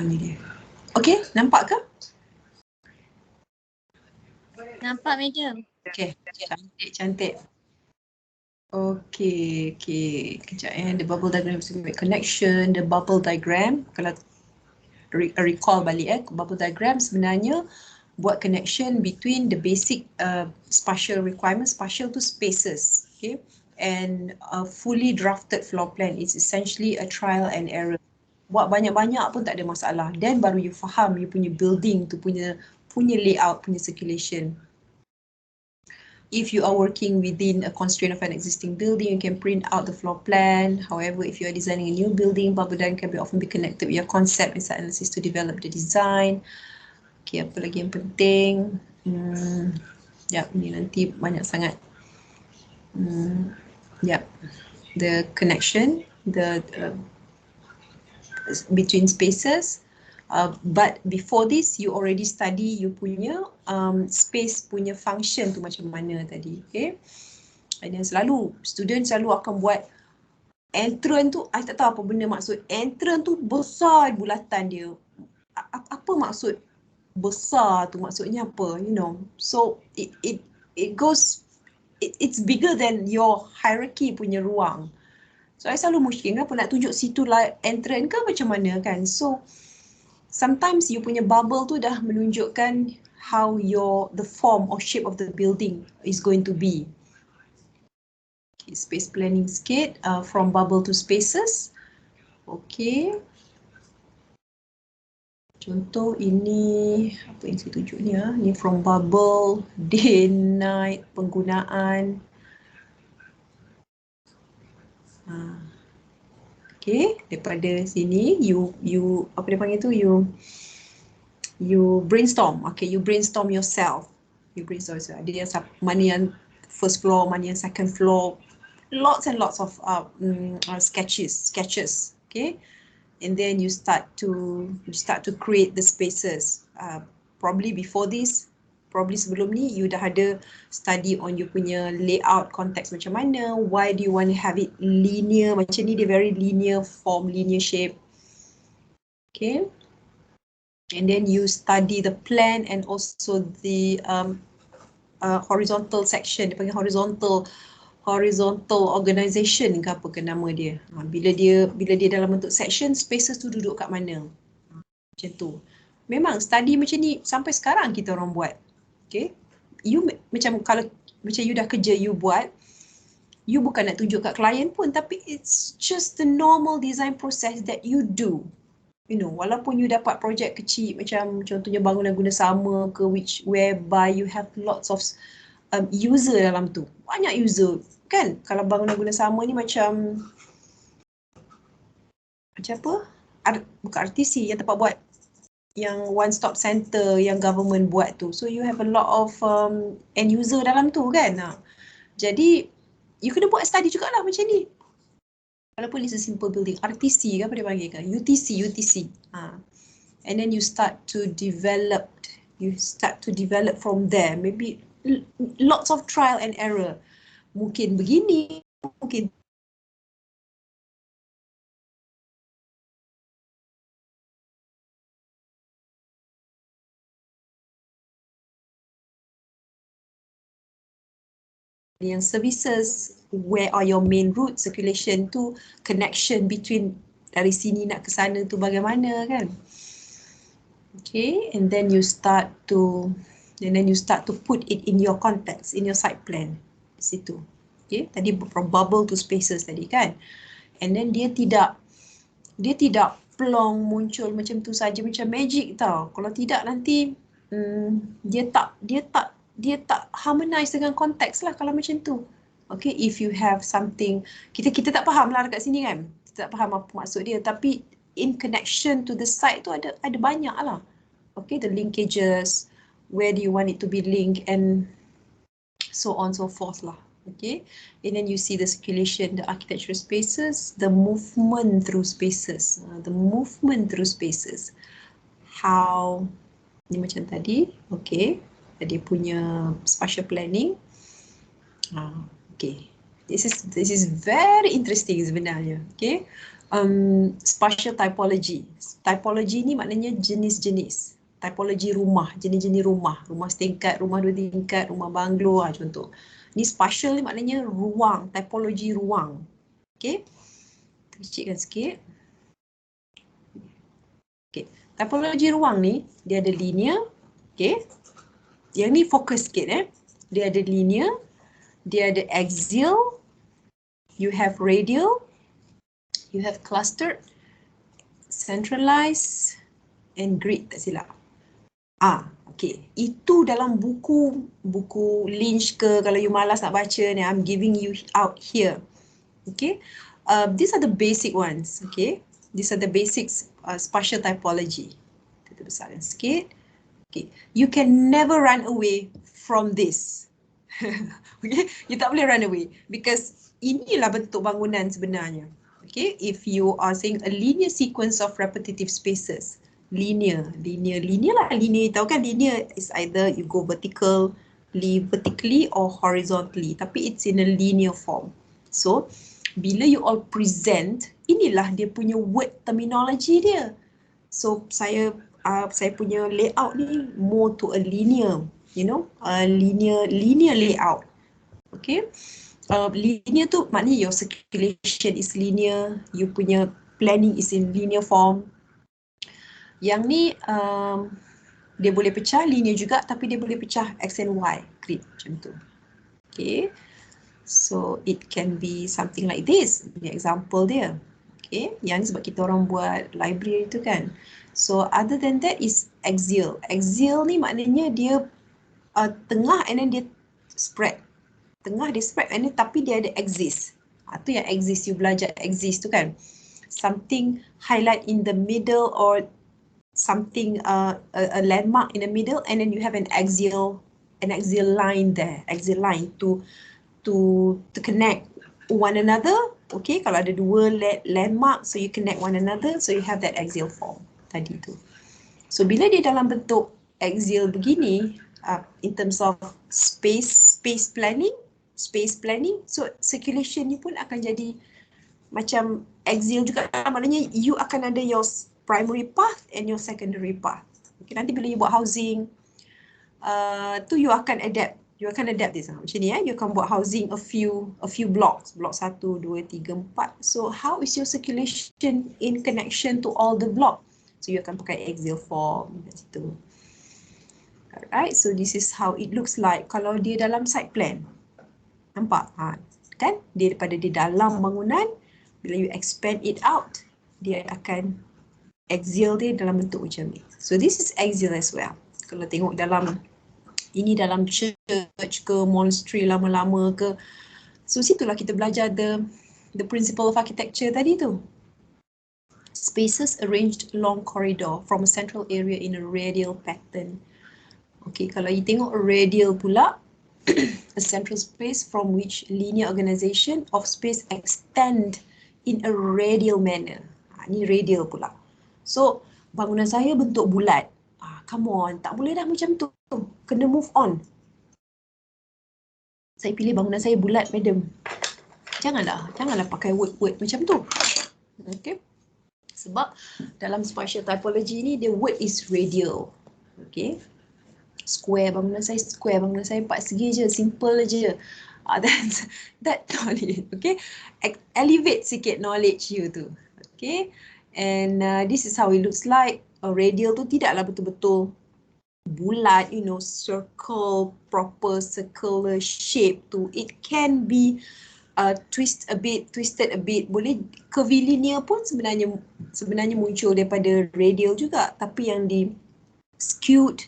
Ni dia. Okay, nampak ke? Nampak, Madam. Okay, cantik. Okay, kejap the bubble diagram is to make connection. The bubble diagram, kalau recall balik bubble diagram sebenarnya buat connection between the basic spatial requirements, spatial to spaces, okay, and a fully drafted floor plan is essentially a trial and error. Buat banyak-banyak pun tak ada masalah. Then baru you faham you punya building tu punya layout, punya circulation. If you are working within a constraint of an existing building, you can print out the floor plan. However, if you are designing a new building, bubble diagram can often be connected with your concept and site analysis to develop the design. Okay, apa lagi yang penting? Ni nanti banyak sangat. The connection, the between spaces. But before this, you already study you punya space punya function tu macam mana tadi, okay? And then student selalu akan buat entrance tu, I tak tahu apa benda maksud. Entrance tu besar bulatan dia. Apa maksud besar tu, maksudnya apa, you know? So it goes, it's bigger than your hierarchy punya ruang. So I selalu mushking apa nak tunjuk situ lah entrance ke macam mana kan. So sometimes you punya bubble tu dah menunjukkan how the form or shape of the building is going to be. Okay, space planning sikit, from bubble to spaces. Okay. Contoh ini, apa yang saya tunjuk ni ni from bubble, day, night, penggunaan. Okay, daripada sini you apa dia panggil tu, you brainstorm. Okay, you brainstorm yourself. Dia mana yang first floor, mana yang second floor. Lots and lots of sketches. Okay, and then you start to create the spaces. Probably before this, probably sebelum ni you dah ada study on you punya layout context macam mana. Why do you want to have it linear? Macam ni dia very linear form, linear shape. Okay. And then you study the plan and also the horizontal section. Dia panggil horizontal organization ke apa ke nama dia. Bila dia dalam bentuk section, spaces tu duduk kat mana. Macam tu. Memang study macam ni sampai sekarang kita orang buat. Okay. You macam kalau macam you dah kerja you buat, you bukan nak tunjuk kat klien pun, tapi it's just the normal design process that you do. You know, walaupun you dapat projek kecil macam contohnya bangunan guna sama ke whereby you have lots of user dalam tu. Banyak user kan? Kalau bangunan guna sama ni macam apa? Bukan RTC yang tempat buat yang one stop center yang government buat tu. So you have a lot of end user dalam tu kan. Jadi you kena buat study jugalah macam ni. Walaupun it's a simple building, RTC ke apa dia panggil kan? UTC. And then you start to develop from there. Maybe lots of trial and error. Mungkin begini, mungkin yang services, where are your main route circulation tu, connection between dari sini nak ke sana tu bagaimana kan. Okay, and then you start to put it in your context, in your site plan di situ. Okay, tadi from bubble to spaces tadi kan. And then dia tidak plong muncul macam tu saja macam magic tau. Kalau tidak nanti dia tak harmonize dengan konteks lah kalau macam tu. Okay, if you have something, kita tak faham lah dekat sini kan. Kita tak faham apa maksud dia, tapi in connection to the site tu ada banyak lah. Okay, the linkages, where do you want it to be linked and so on so forth lah. Okay, and then you see the circulation, the architectural spaces, the movement through spaces. How, ni macam tadi, okay. Dia punya spatial planning. Okay, this is very interesting sebenarnya. Okay, Spatial typology. Typology ni maknanya jenis-jenis. Typologi rumah, jenis-jenis rumah. Rumah setingkat, rumah 2 tingkat, rumah banglo contoh. Ni spatial ni maknanya ruang, typologi ruang. Okay. Kecilkan sikit. Okay. Typologi ruang ni, dia ada linear. Okay. Yang ni fokus sikit Dia ada linear, dia ada axial, you have radial, you have clustered, centralized, and grid, tak silap. Okay. Itu dalam buku Lynch ke, kalau you malas nak baca ni, I'm giving you out here. Okay. These are the basic ones. Okay. These are the basics spatial typology. Kita besarkan sikit. Okay. You can never run away from this. Okay. You tak boleh run away because inilah bentuk bangunan sebenarnya. Okay. If you are saying a linear sequence of repetitive spaces, linear lah. Linear, tahu kan, linear is either you go vertically or horizontally, tapi it's in a linear form. So bila you all present, inilah dia punya word terminology dia. So saya punya layout ni more to a linear, a linear layout. Okay. Linear tu maknanya your circulation is linear, you punya planning is in linear form. Yang ni dia boleh pecah linear juga, tapi dia boleh pecah X and Y grid macam tu. Okay. So it can be something like this. Ini example dia. Okay. Yang ni sebab kita orang buat library tu kan. So other than that is axial. Axial ni maknanya dia tengah and then dia spread. Tengah dia spread and then tapi dia ada axis. Tu yang axis, you belajar axis tu kan. Something highlight in the middle or something a landmark in the middle, and then you have an axial line there, axial line to connect one another. Okay, kalau ada dua landmark, so you connect one another, so you have that axial form tadi tu. So bila dia dalam bentuk axial begini, in terms of space planning, so circulation ni pun akan jadi macam axial juga. Maknanya you akan ada your primary path and your secondary path. Okay, nanti bila you buat housing, tu you akan adapt this macam ni you akan buat housing a few blocks, block 1, 2, 3, 4. So how is your circulation in connection to all the block? So you akan pakai axial form kat situ. Alright, so this is how it looks like kalau dia dalam site plan. Nampak? Kan? Dia daripada di dalam bangunan, bila you expand it out, dia akan axial dia dalam bentuk macam ni. So this is axial as well. Kalau tengok dalam church ke, monastery lama-lama ke. So situlah kita belajar the principle of architecture tadi tu. Spaces arranged along corridor from a central area in a radial pattern. Okay, kalau you tengok radial pula, a central space from which linear organization of space extend in a radial manner. Ni radial pula. So, bangunan saya bentuk bulat. Come on, tak boleh dah macam tu. Kena move on. Saya pilih bangunan saya bulat, madam. Janganlah pakai word macam tu. Okay. Sebab dalam spatial typology ni, the word is radial. Okay. Square, bangunan saya 4 segi je, simple je. That knowledge, okay. Elevate sikit knowledge you tu. Okay. And this is how it looks like. Radial tu tidaklah betul-betul bulat, circle, proper circular shape tu. It can be twisted a bit. Boleh curvilinear pun sebenarnya muncul daripada radial juga. Tapi yang di skewed,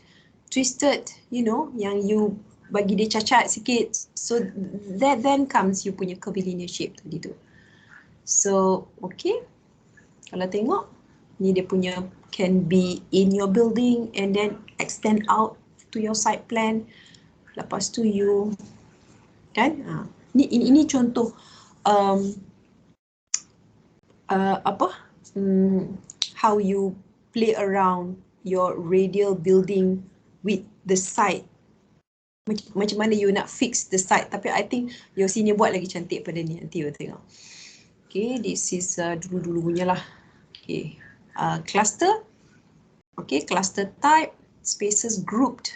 twisted, yang you bagi dia cacat sikit. So that then comes you punya curvilinear shape tadi tu. So, okay. Kalau tengok, ni dia punya can be in your building and then extend out to your site plan. Lepas tu you, kan? Ini contoh how you play around your radial building with the site. Macam mana you nak fix the site. Tapi I think your senior buat lagi cantik pada ni. Nanti you tengok. Okay, this is dulu-dulu punya lah. Okay, cluster. Okay, cluster type, spaces grouped.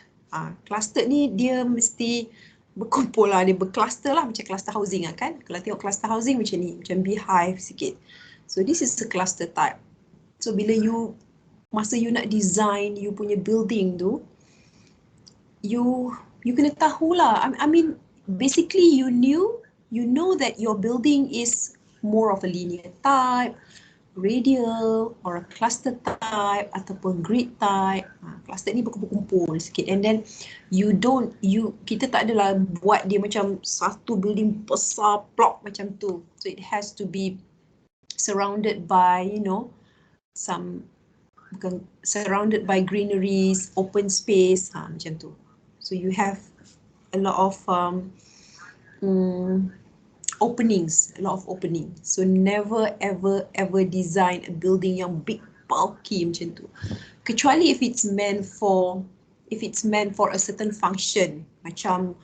Cluster ni dia mesti berkumpul lah, dia bercluster lah macam cluster housing lah kan. Kalau tengok cluster housing macam ni, macam beehive sikit. So this is the cluster type. So bila masa you nak design you punya building tu, you kena tahulah. I mean basically you know that your building is more of a linear type, radial or a cluster type ataupun grid type. Cluster ni berkumpul-kumpul sikit, and then kita tak adalah buat dia macam satu building besar plot macam tu. So it has to be surrounded by surrounded by greeneries, open space, macam tu. So you have a lot of openings, a lot of opening. So never ever design a building yang big bulky macam tu. Kecuali if it's meant for a certain function, macam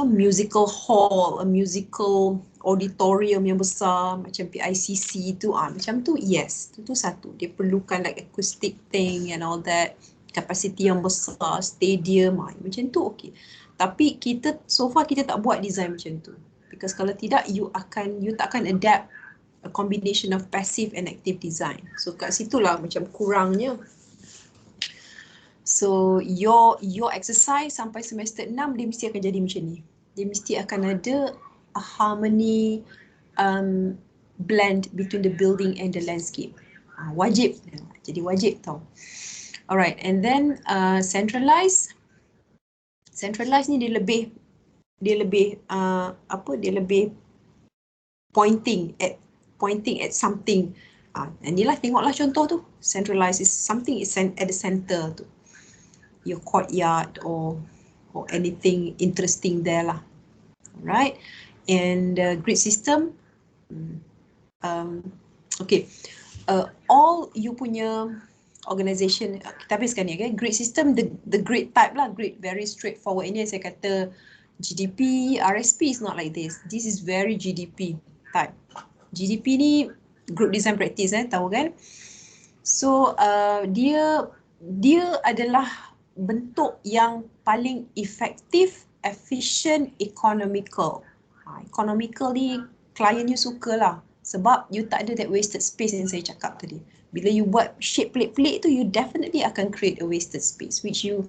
musical hall, a musical auditorium yang besar macam PICC tu, macam tu yes, tu satu. Dia perlukan like acoustic thing and all that, capacity yang besar, stadium, macam tu okay. Tapi so far kita tak buat design macam tu. Because kalau tidak, you tak akan adapt a combination of passive and active design. So kat situlah macam kurangnya. So your exercise sampai semester 6 dia mesti akan jadi macam ni. Dia mesti akan ada a harmony blend between the building and the landscape. Wajib. Jadi wajib tau. Alright, and then centralize ni dia lebih pointing at something. Inilah tengoklah contoh tu. Centralize is something is at the center tu. Your courtyard or anything interesting there lah. Alright, and grid system. Okay, all you punya organisation, kita habiskan ni, okay? Grid system, the grid type lah, grid very straightforward. Ini saya kata GDP, RSP is not like this. This is very GDP type. GDP ni group design practice, tahu kan? So dia adalah bentuk yang paling efektif, efficient, economical. Economical ni klien you suka lah, sebab you tak ada that wasted space yang saya cakap tadi. Bila you buat shape pelik-pelik tu, you definitely akan create a wasted space, which you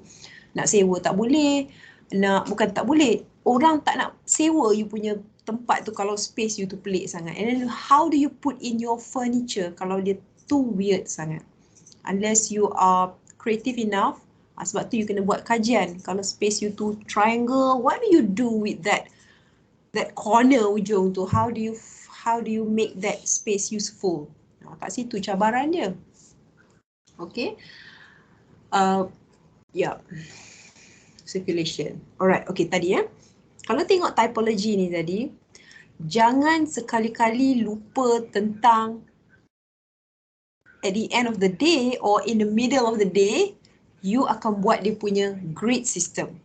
nak sewa tak boleh, bukan tak boleh, orang tak nak sewa you punya tempat tu kalau space you tu pelik sangat. And then how do you put in your furniture kalau dia too weird sangat? Unless you are creative enough, sebab tu you kena buat kajian. Kalau space you tu triangle, what do you do with that corner ujung tu? How do you make that space useful? Kat situ cabaran dia. Okay. Yeah. Circulation. Alright, okay tadi kalau tengok typology ni tadi, jangan sekali-kali lupa tentang at the end of the day or in the middle of the day, you akan buat dia punya grid system.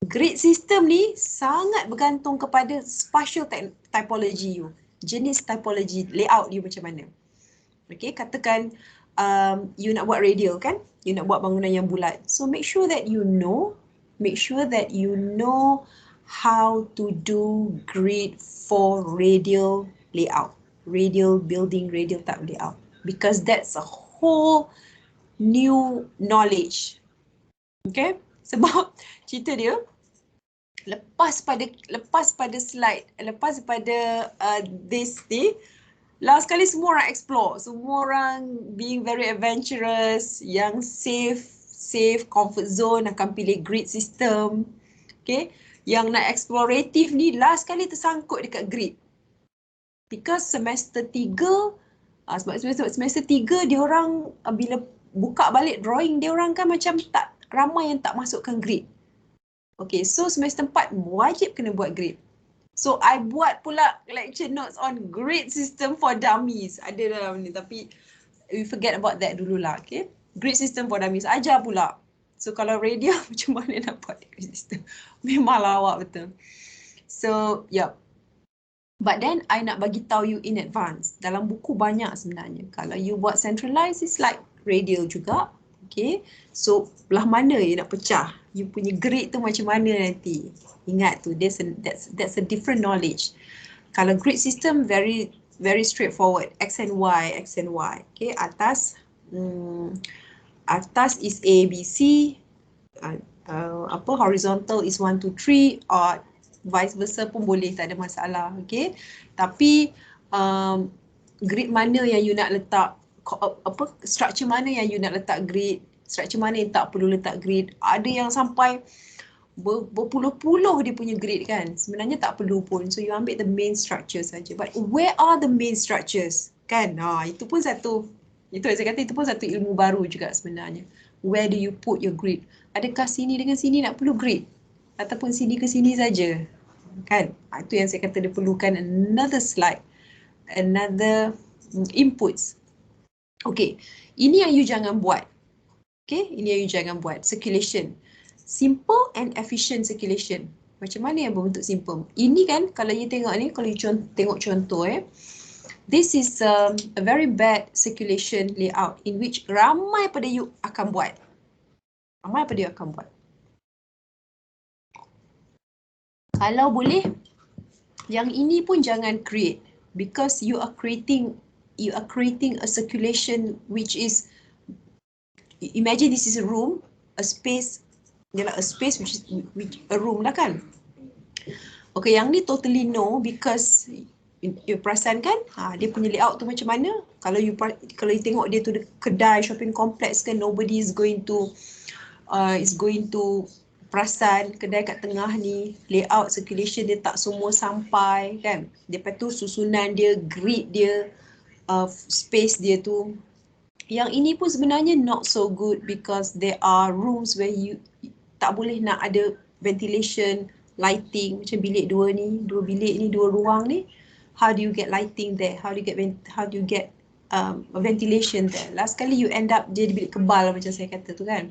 Grid system ni sangat bergantung kepada spatial typology you. Jenis typology, layout you macam mana. Okay, katakan you nak buat radial kan? You nak buat bangunan yang bulat. So make sure that you know how to do grid for radial layout. Radial building, radial type layout. Because that's a whole new knowledge. Okay? Sebab cerita dia, lepas pada slide, lepas pada this ni, last sekali semua orang explore, semua orang being very adventurous, yang safe comfort zone akan pilih grid system. Okay, yang nak explorative ni last sekali tersangkut dekat grid. Because semester 3, sebab semester 3 dia orang bila buka balik drawing dia orang kan macam tak ramai yang tak masukkan grid. Okay, so semester 4 wajib kena buat grid. So I buat pula lecture notes on grid system for dummies. Ada dalam ni tapi we forget about that dululah, okay? Grid system for dummies ajar pula. So kalau radial macam mana nak buat grid system? Memang lawak betul. So, yeah. But then I nak bagi tahu you in advance. Dalam buku banyak sebenarnya. Kalau you buat centralized, it's like radial juga. Okay. So belah mana you nak pecah? You punya grade tu macam mana nanti? Ingat tu, that's a different knowledge. Kalau grid system very straightforward. X and Y, X and Y. Okay. Atas is A, B, C. Horizontal is 1, 2, 3 or vice versa pun boleh, tak ada masalah. Okay, tapi grid mana yang you nak letak, structure mana yang you nak letak grid, structure mana yang tak perlu letak grid. Ada yang sampai berpuluh-puluh dia punya grid kan, sebenarnya tak perlu pun. So you ambil the main structure saja. But where are the main structures kan? Itu pun satu, itu saya kata itu pun satu ilmu baru juga sebenarnya. Where do you put your grid? Adakah sini dengan sini nak perlu grid? Ataupun sini ke sini saja? Kan? Itu yang saya kata dia perlukan another slide, another inputs. Okay, ini yang you jangan buat. Okay, ini yang you jangan buat. Circulation. Simple and efficient circulation. Macam mana yang berbentuk simple? Ini kan, kalau you tengok ni, kalau you tengok contoh this is a very bad circulation layout in which ramai pada you akan buat. Ramai pada you akan buat. Kalau boleh, yang ini pun jangan create, because you are creating a circulation which is, imagine this is a room, a space, a space which is a room lah kan. Okay, yang ni totally no, because you perasan kan, dia punya layout tu macam mana. Kalau you tengok dia tu kedai shopping complex kan, nobody is going to perasan kedai kat tengah ni, layout circulation dia tak semua sampai kan. Lepas tu susunan dia, grid dia, space dia tu. Yang ini pun sebenarnya not so good, because there are rooms where you tak boleh nak ada ventilation, lighting. Macam bilik dua ni, dua bilik ni, dua ruang ni. How do you get lighting there? How do you get ventilation there? Last kali you end up jadi bilik kebal macam saya kata tu kan.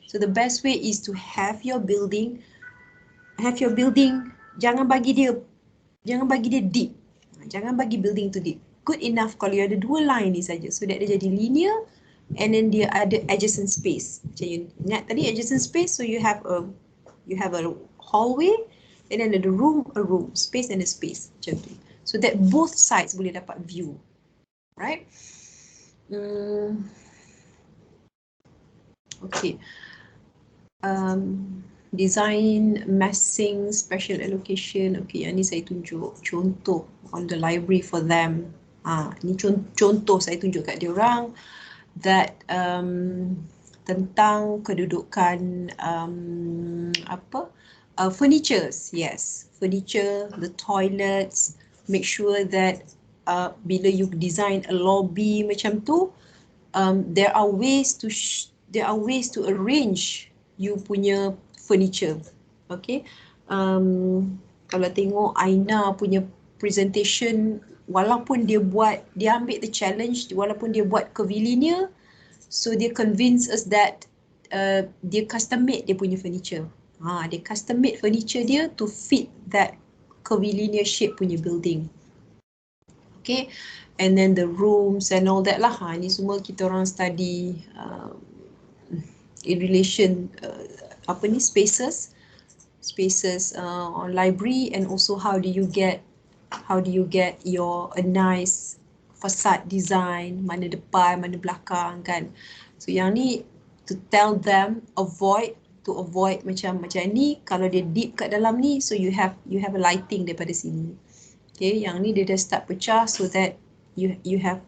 So the best way is to have your building, jangan bagi dia deep. Jangan bagi building tu deep. Good enough kalau you ada dua line ni saja, so that dia jadi linear and then dia ada adjacent space. Macam you ingat tadi adjacent space, so you have a hallway and then ada a room, space and a space macam tu. So that both sides boleh dapat view. Right? Okay. Design, massing, special allocation. Okay, yang ni saya tunjuk contoh on the library for them. Ni contoh saya tunjuk kat dia orang that tentang kedudukan furnitures. Yes, furniture, the toilets. Make sure that bila you design a lobby macam tu, there are ways to arrange you punya furniture. Okay. Kalau tengok Aina punya presentation, walaupun dia ambil the challenge, walaupun dia buat curvilinear, so dia convince us that dia custom made dia punya furniture. Dia custom made furniture dia to fit that curvilinear shape punya building. Okay. And then the rooms and all that lah. Ni semua kita orang study in relation spaces on library, and also how do you get your a nice facade design, mana depan, mana belakang kan. So yang ni to tell them avoid macam ni, kalau dia deep kat dalam ni, so you have a lighting daripada sini. Okay, yang ni dia dah start pecah, so that you have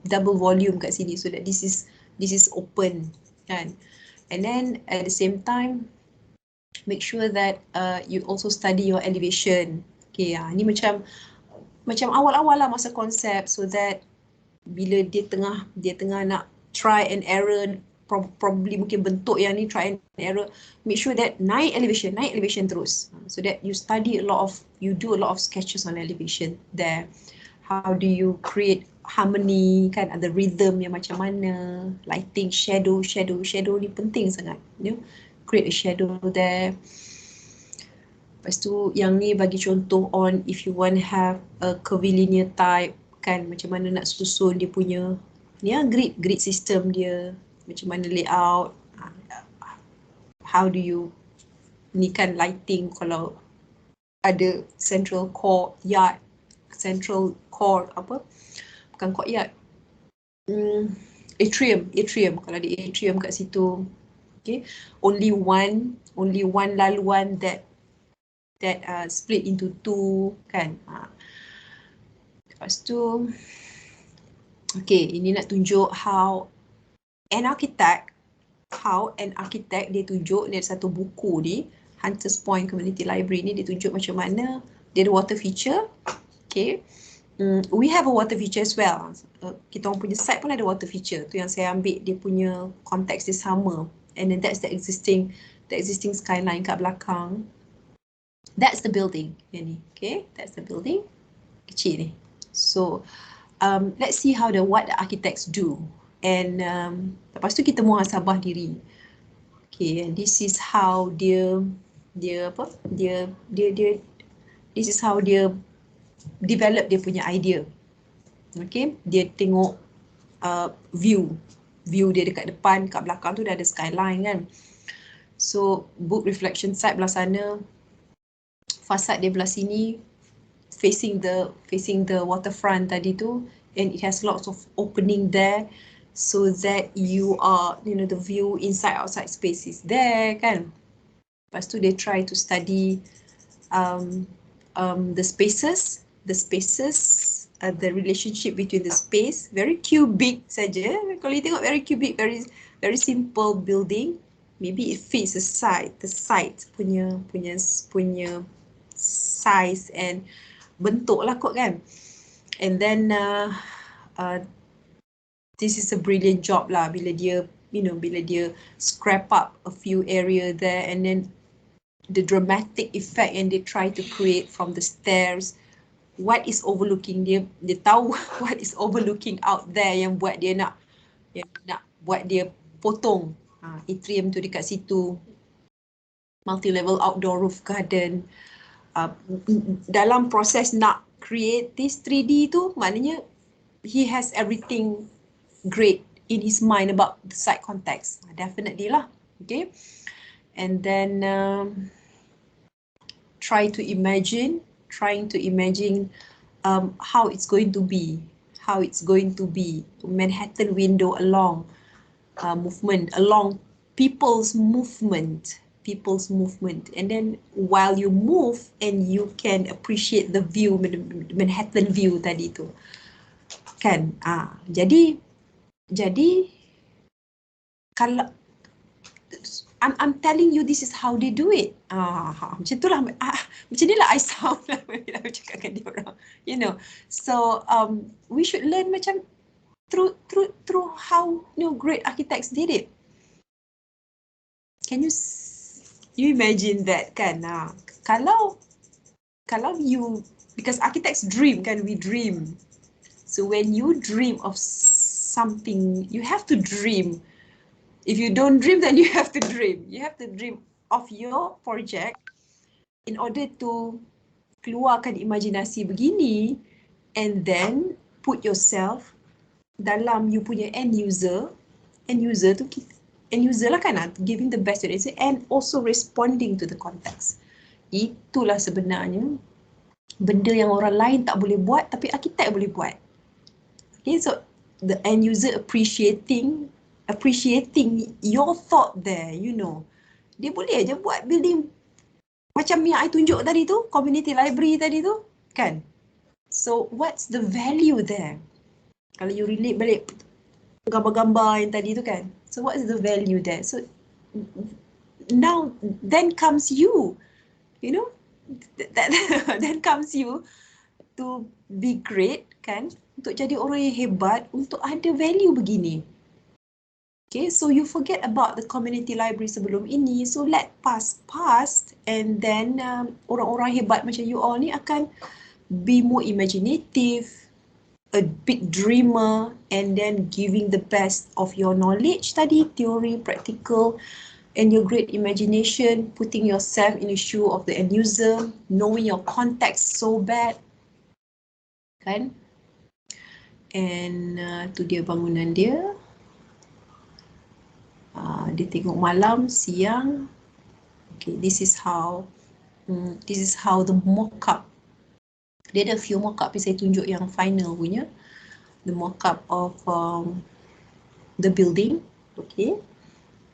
double volume kat sini, so that this is open kan. And then at the same time, make sure that you also study your elevation. Okay, ni macam awal-awal lah masa konsep, so that bila dia tengah nak try and error, probably mungkin bentuk yang ni try and error, make sure that naik elevation terus, so that you do a lot of sketches on elevation there. How do you create harmony kan, ada rhythm yang macam mana, lighting, shadow ni penting sangat, create a shadow there. Lepas tu yang ni bagi contoh on if you want have a curvilinear type kan, macam mana nak susun dia punya ni grid system dia, macam mana layout, how do you ni kan lighting kalau ada central courtyard, central court apa, bukan courtyard, atrium kalau ada atrium kat situ, okay, only one laluan that split into two kan. Lepas tu okay, ini nak tunjuk how an architect dia tunjuk ni ada satu buku ni, Hunters Point Community Library ni, dia tunjuk macam mana dia ada water feature. Okay, we have a water feature as well. Kita orang punya site pun ada water feature. Tu yang saya ambil dia punya konteks dia sama. And then that's the existing skyline kat belakang. That's the building. Ni, okay, that's the building. Kecil ni. So let's see how what the architects do. And lepas tu kita muhasabah diri. Okay, and this is how dia this is how dia develop dia punya idea. Okay, dia tengok view dia dekat depan, kat belakang tu dah ada skyline kan. So book reflection side belah sana, fasad dia belah sini, facing the waterfront tadi tu, and it has lots of opening there so that you are, you know, the view inside outside space is there kan. Lepas tu they try to study the spaces, the relationship between the space, very cubic saja. Kalau you tengok very cubic, very simple building, maybe it fits the site punya size and bentuk lah kot kan. And then this is a brilliant job lah bila dia scrap up a few area there, and then the dramatic effect and they try to create from the stairs. What is overlooking, dia tahu what is overlooking out there yang buat dia nak buat dia potong atrium tu dekat situ, multi-level outdoor roof garden. Dalam proses nak create this 3D tu, maknanya he has everything great in his mind about the site context. Definitely lah, okay. And then trying to imagine how it's going to be, Manhattan window along movement, along people's movement, and then while you move and you can appreciate the view, Manhattan view tadi tu kan. Jadi kalau I'm telling you this is how they do it. Macam tu lah, macam ni lah I sound lah bila aku cakap dengan dia orang, you know. So we should learn macam through how, you know, great architects did it. Can you imagine that kan? Kalau you, because architects dream kan, we dream. So when you dream of something, you have to dream. If you don't dream, then you have to dream. You have to dream of your project in order to keluarkan imajinasi begini, and then put yourself dalam you punya end user lah kan, giving the best to it, and also responding to the context. Itulah sebenarnya benda yang orang lain tak boleh buat tapi arkitek boleh buat. Okay, so the end user appreciating your thought there, you know. Dia boleh aja buat building macam yang I tunjuk tadi tu, community library tadi tu, kan? So what's the value there? Kalau you relate balik gambar-gambar yang tadi tu kan. So what is the value there? So now then comes you know, then comes you to be great kan, untuk jadi orang yang hebat, untuk ada value begini. Okay, so you forget about the community library sebelum ini, so let past, and then orang-orang hebat macam you all ni akan be more imaginative, a big dreamer, and then giving the best of your knowledge tadi, theory, practical, and your great imagination, putting yourself in the shoe of the end user, knowing your context so bad, kan? And tu dia bangunan dia. Dia tengok malam, siang. Okay, this is how the mock-up. Dia ada few mock-up, tapi saya tunjuk yang final punya. The mock-up of the building. Okay.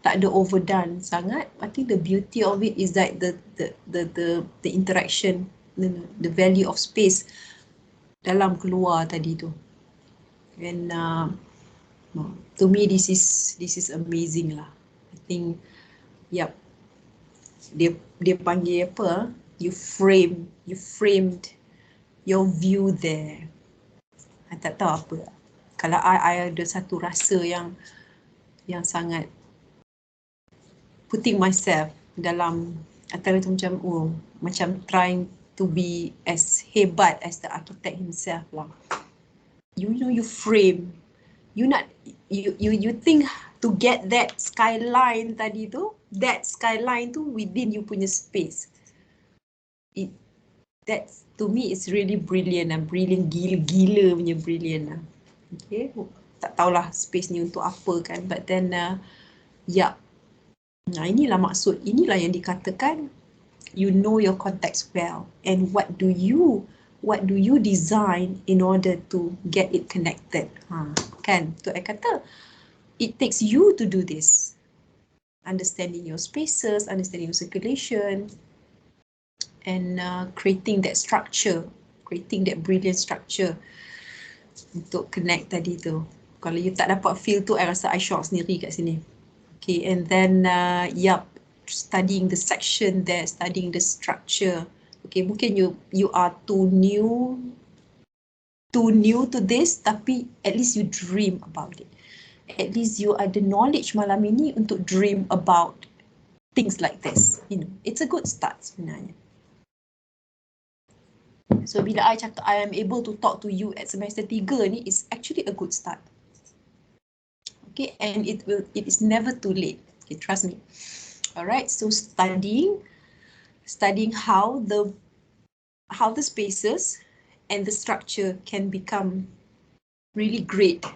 Tak ada overdone sangat. I think the beauty of it is that the interaction, the value of space dalam keluar tadi tu. And to me this is amazing lah. I think, yep. Dia panggil apa? You framed your view there. I tak tahu apa. Kalau I ada satu rasa yang sangat putting myself dalam antara tu macam trying to be as hebat as the architect himself lah. You frame. You think to get that skyline tadi tu, that skyline tu within you punya space. That to me is really brilliant lah. Brilliant gila-gila punya brilliant lah. Okay. Tak tahulah space ni untuk apa kan. But then yeah. Nah, inilah maksud, inilah yang dikatakan you know your context well, and what do you design in order to get it connected. Kan? Tu I kata it takes you to do this. Understanding your spaces, understanding your circulation, and creating that structure, creating that brilliant structure untuk connect tadi tu. Kalau you tak dapat feel tu, I rasa I shock sendiri kat sini. Okay, and then studying the section there, studying the structure. Okay, mungkin you are too new to this, tapi at least you dream about it. At least you ada knowledge malam ini untuk dream about things like this. You know, it's a good start sebenarnya. So bila I cakap I am able to talk to you at semester 3 ni, is actually a good start. Okay, and it is never too late. Okay, trust me. Alright, so studying how the spaces and the structure can become really great.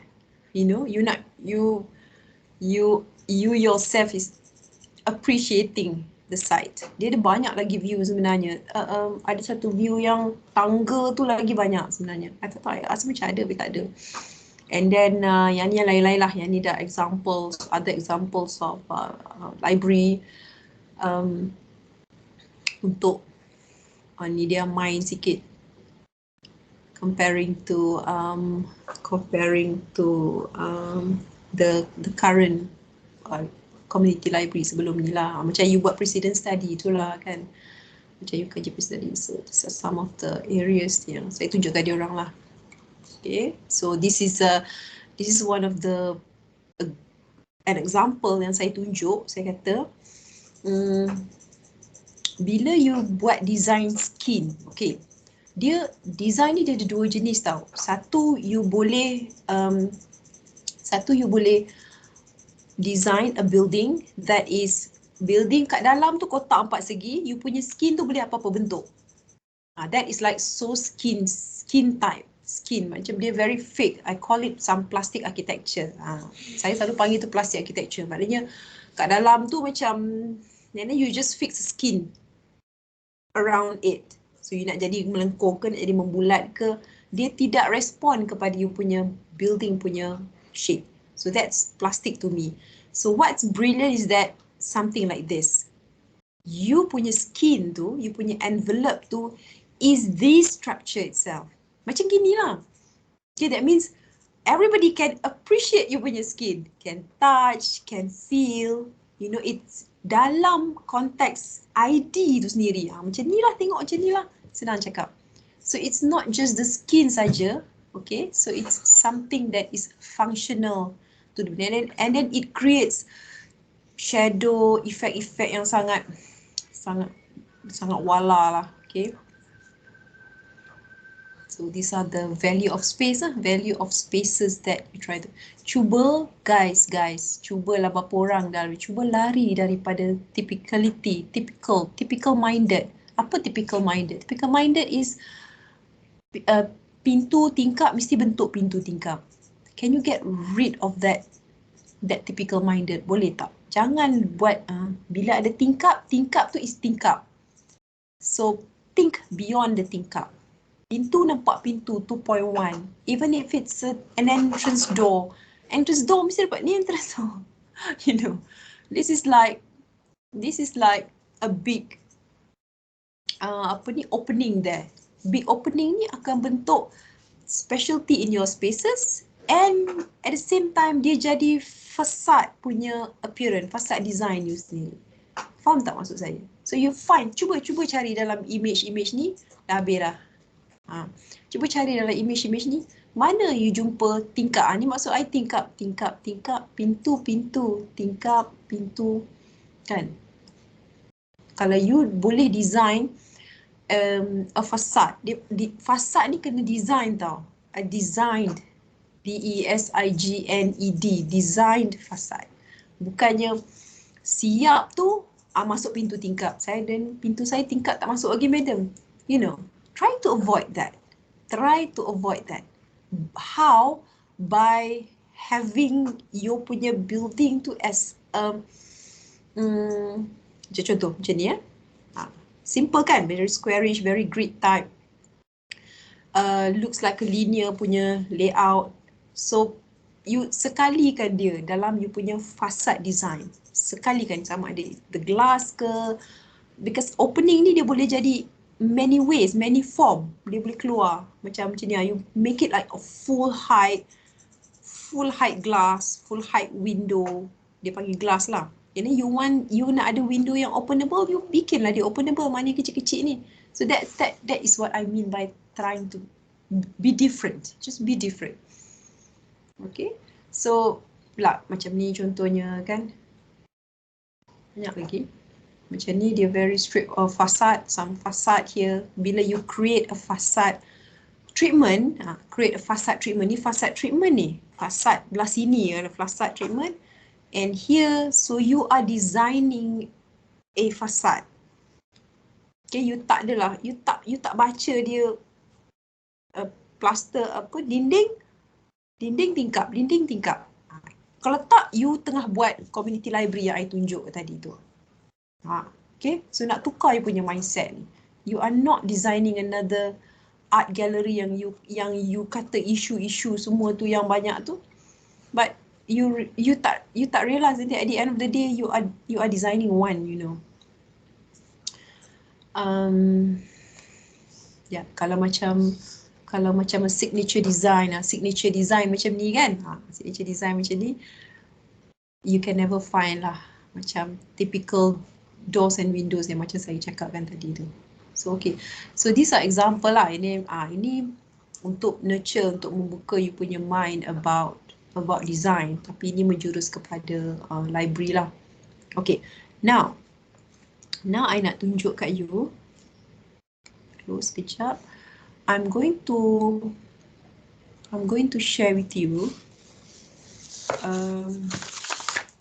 You know, you yourself is appreciating the site. Dia ada banyak lagi view sebenarnya. Ada satu view yang tangga tu lagi banyak sebenarnya. I tak tahu, rasa macam ada tapi tak ada. And then yang ni lain-lain lah. Yang ni dah other examples of library. Untuk ni dia main sikit. Comparing to the current community library sebelum ni lah. Macam you buat precedent study itulah kan. Macam you kerja precedent study. So these are some of the areas yang saya tunjukkan dia orang lah. Okay, so this is one of an example yang saya tunjuk. Saya kata bila you buat design skin, okay, design ni dia ada dua jenis tau. Satu you boleh design a building that is building kat dalam tu kotak 4 segi, you punya skin tu boleh apa-apa bentuk. That is like so skin type. Skin macam dia very fake. I call it some plastic architecture. Saya selalu panggil tu plastic architecture. Maknanya kat dalam tu macam you just fix skin around it. So you nak jadi melengkung ke, nak jadi membulat ke, dia tidak respond kepada you punya building punya shape. So that's plastic to me. So what's brilliant is that something like this. You punya skin tu, you punya envelope tu is the structure itself. Macam gini lah. Okay, that means everybody can appreciate you punya skin. Can touch, can feel. You know, it's dalam konteks ID tu sendiri. Macam ni lah, tengok macam ni lah. Senang cakap. So it's not just the skin saja. Okay, so it's something that is functional to the benda. And then it creates shadow, effect yang sangat wala lah. Okay. So these are the value of space, value of spaces that you try to. Cuba guys, cubalah berapa orang dah cuba lari daripada typical minded. Apa typical minded? Typical minded is pintu tingkap mesti bentuk pintu tingkap. Can you get rid of that typical minded? Boleh tak? Jangan buat bila ada tingkap tu is tingkap. So think beyond the tingkap. Pintu nampak pintu 2.1. Even if it's an entrance door mesti dapat ni entrance door. You know, this is like a big opening there. Big opening ni akan bentuk specialty in your spaces, and at the same time dia jadi fasad punya appearance, fasad design you sendiri. Faham tak maksud saya? So you find, cuba cari dalam image ni, dah habis dah. Cuba cari dalam image ni, mana you jumpa tingkap. Ni maksud I tingkap, pintu, tingkap, pintu, kan? Kalau you boleh design a fasad, fasad ni kena design tau. Designed, D-E-S-I-G-N-E-D, designed fasad. Bukannya siap tu masuk pintu tingkap saya dan pintu saya tingkap tak masuk lagi madam. You know, try to avoid that. How? By having your punya building tu as contoh macam ni simple kan, very squarish, very grid type. Looks like a linear punya layout. So you sekalikan dia dalam you punya fasad design. Sekalikan sama ada the glass ke, because opening ni dia boleh jadi many ways, many form. Dia boleh keluar macam ni. You make it like a full height glass, full height window. Dia panggil glass lah. Jadi you nak ada window yang openable, you bikinlah dia openable, mana kecil-kecil ni. So that is what I mean by trying to be different. Just be different. Okay. So pula macam ni contohnya kan. Banyak lagi. Macam ni dia very strict of facade, some facade here. Bila you create a facade treatment, create a facade treatment ni, facade treatment ni. Facade belah sini ada facade treatment. And here, so you are designing a facade. Okay, you tak adalah, you tak baca dia plaster apa, dinding tingkap. Kalau tak, you tengah buat community library yang I tunjuk tadi tu. Okay, so nak tukar you punya mindset ni. You are not designing another art gallery yang you kata isu-isu semua tu yang banyak tu. But you tak realize nanti at the end of the day you are designing one, you know. Kalau macam a signature design macam ni kan, signature design macam ni, you can never find lah macam typical doors and windows yang macam saya cakapkan tadi tu. So okay, so these are example lah. Ini untuk nurture, untuk membuka you punya mind about design, tapi ini menjurus kepada library lah. Okay, now I nak tunjuk kat you. Close kejap. I'm going to share with you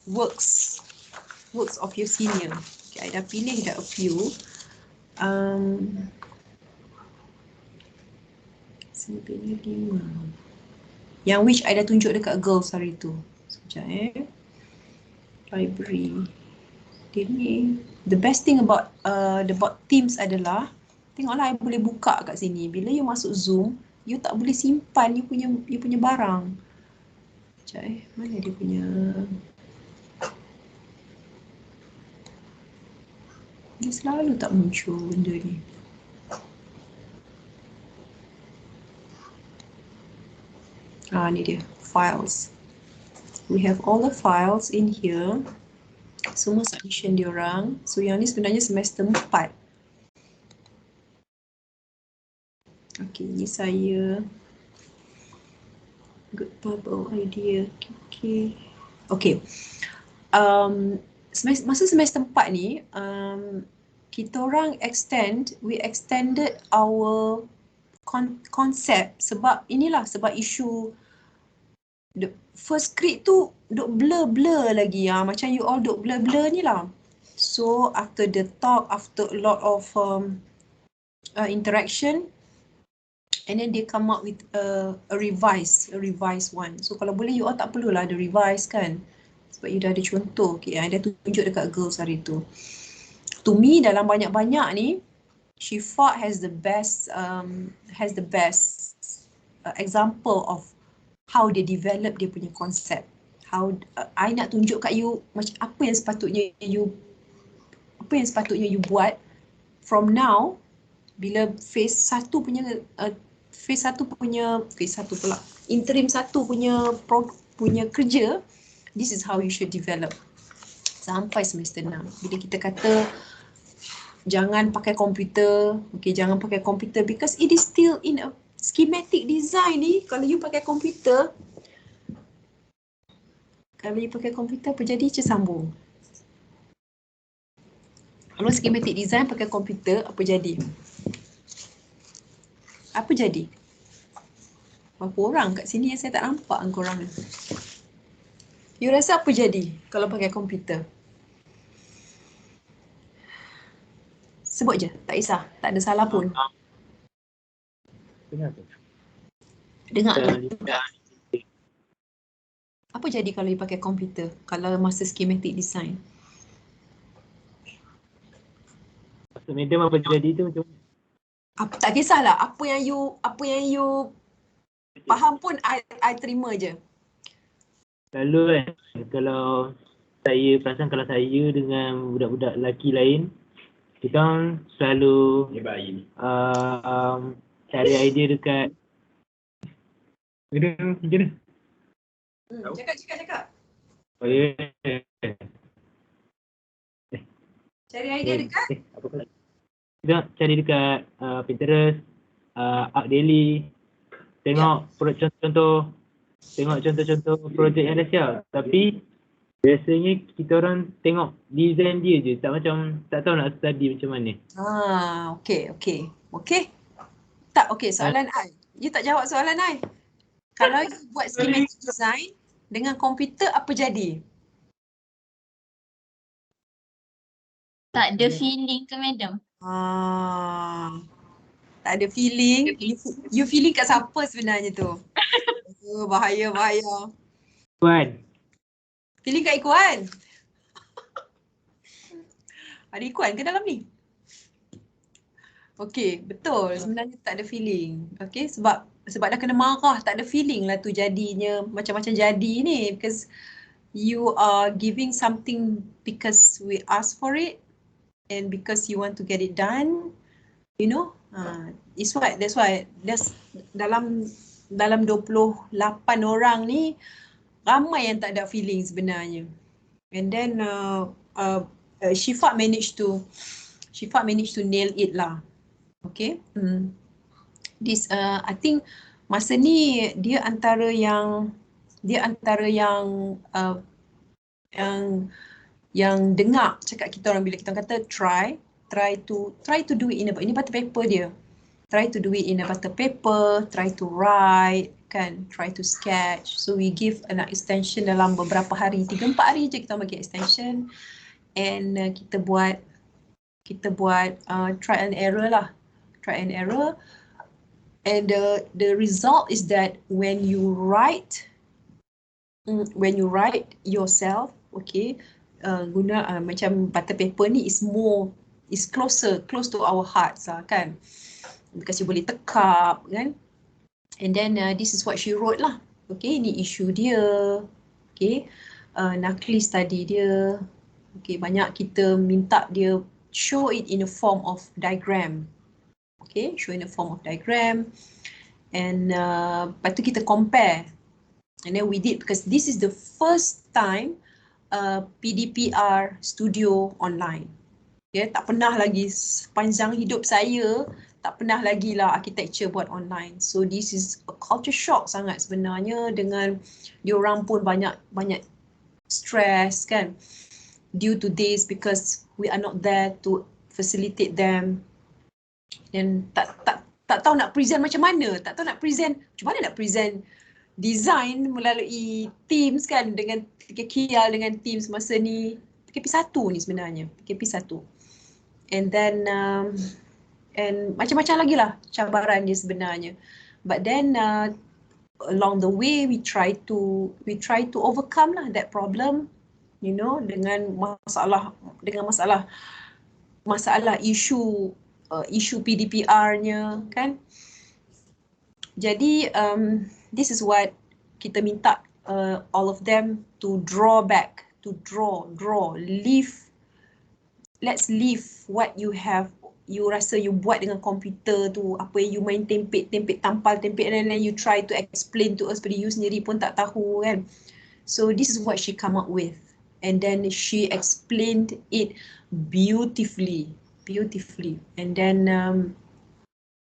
works of your senior. Okay, I dah pilih dah a few. Sebenarnya 5. Yang which I dah tunjuk dekat girls hari tu. Sekejap Library. Ini the best thing about Teams adalah, tengoklah I boleh buka kat sini. Bila you masuk Zoom, you tak boleh simpan you punya barang. Sekejap mana dia punya. Dia selalu tak muncul benda ni. Ni dia, files. We have all the files in here. Semua submission diorang. So yang ni sebenarnya semester 4. Okay, ni saya. Good bubble idea. Okay. Masa semester 4 ni, kita orang we extended our konsep sebab inilah, sebab isu the first script tu duk blur-blur lagi macam you all duk blur-blur ni lah. So after the talk, after a lot of interaction, and then they come up with a revised one. So kalau boleh you all tak perlulah ada revise kan, sebab you dah ada contoh. Okay, I dah tunjuk dekat girls hari tu. To me, dalam banyak-banyak ni, Shifa has the best example of how they develop dia punya konsep. How I nak tunjuk kat you macam apa yang sepatutnya you buat from now bila phase 1 punya interim 1 punya kerja. This is how you should develop sampai semester 6. Bila kita kata jangan pakai komputer, okay, jangan pakai komputer because it is still in a schematic design ni. Kalau you pakai komputer apa jadi? Sambung. Kalau schematic design pakai komputer apa jadi? Berapa orang kat sini yang saya tak nampak korang ni? You rasa apa jadi kalau pakai komputer? Sebut je, tak kisah, tak ada salah pun. Dengar tu. Apa jadi kalau you pakai komputer kalau masa schematic design? Maksud madam apa jadi tu macam Tak kisahlah, apa yang you faham pun I terima je. selalu kan kalau saya perasan kalau saya dengan budak-budak lelaki lain, kita orang selalu cari idea dekat macam mana? Cakap. Oh ya. Cari idea dekat? Kita cari dekat Pinterest, Art Daily, tengok contoh-contoh projek yang dah siap. Tapi biasanya kita orang tengok design dia je, tak tahu nak study macam mana. Okay. Tak, okay, soalan I. You tak jawab soalan I. Kalau you buat schematic design dengan komputer apa jadi? Tak ada feeling ke madam? Tak ada feeling. You feeling kat siapa sebenarnya tu? Bahaya. Puan. Feeling kat Ikuan. Ada Ikuan ke dalam ni? Okay, betul. Sebenarnya tak ada feeling. Okay, sebab dah kena marah, tak ada feeling lah tu jadinya macam-macam jadi ni. Because you are giving something because we ask for it and because you want to get it done, you know. That's why dalam 28 orang ni ramai yang tak ada feeling sebenarnya. And then Shifa managed to nail it lah. Okay. This I think masa ni dia antara yang dengar cakap kita orang bila kita kata try to do it in ini butter paper dia. Try to do it in a butter paper, try to write, kan, try to sketch. So we give an extension dalam beberapa hari, 3-4 hari je kita bagi extension, and kita buat try and error lah, and the result is that when you write yourself, okay, guna macam butter paper ni is close to our hearts lah, kan, because you boleh tekap, kan. And then this is what she wrote lah. Okay, ni isu dia. Okay, nakli study dia. Okay, banyak kita minta dia show it in a form of diagram. Okay, show in a form of diagram. And lepas tu kita compare. And then we did, because this is the first time PDPR studio online. Okay, tak pernah lagi sepanjang hidup saya, tak pernah lagi lah architecture buat online. So this is a culture shock sangat sebenarnya, dengan diorang pun banyak stress, kan, due to this, because we are not there to facilitate them. Dan tak tahu nak present macam mana, tak tahu nak present, macam mana nak present design melalui Teams kan, dengan KL dengan Teams masa ni, PKP 1 ni sebenarnya, PKP 1. And then, and macam-macam lagi lah cabaran dia sebenarnya. But then, along the way, we try to overcome lah that problem, you know, dengan masalah isu PDPR-nya kan. Jadi this is what kita minta all of them to draw back, to draw, let's leave what you have, you rasa you buat dengan komputer tu, apa yang you main tempet, tampal, and then you try to explain to us, but you sendiri pun tak tahu kan. So this is what she come up with, and then she explained it beautifully, and then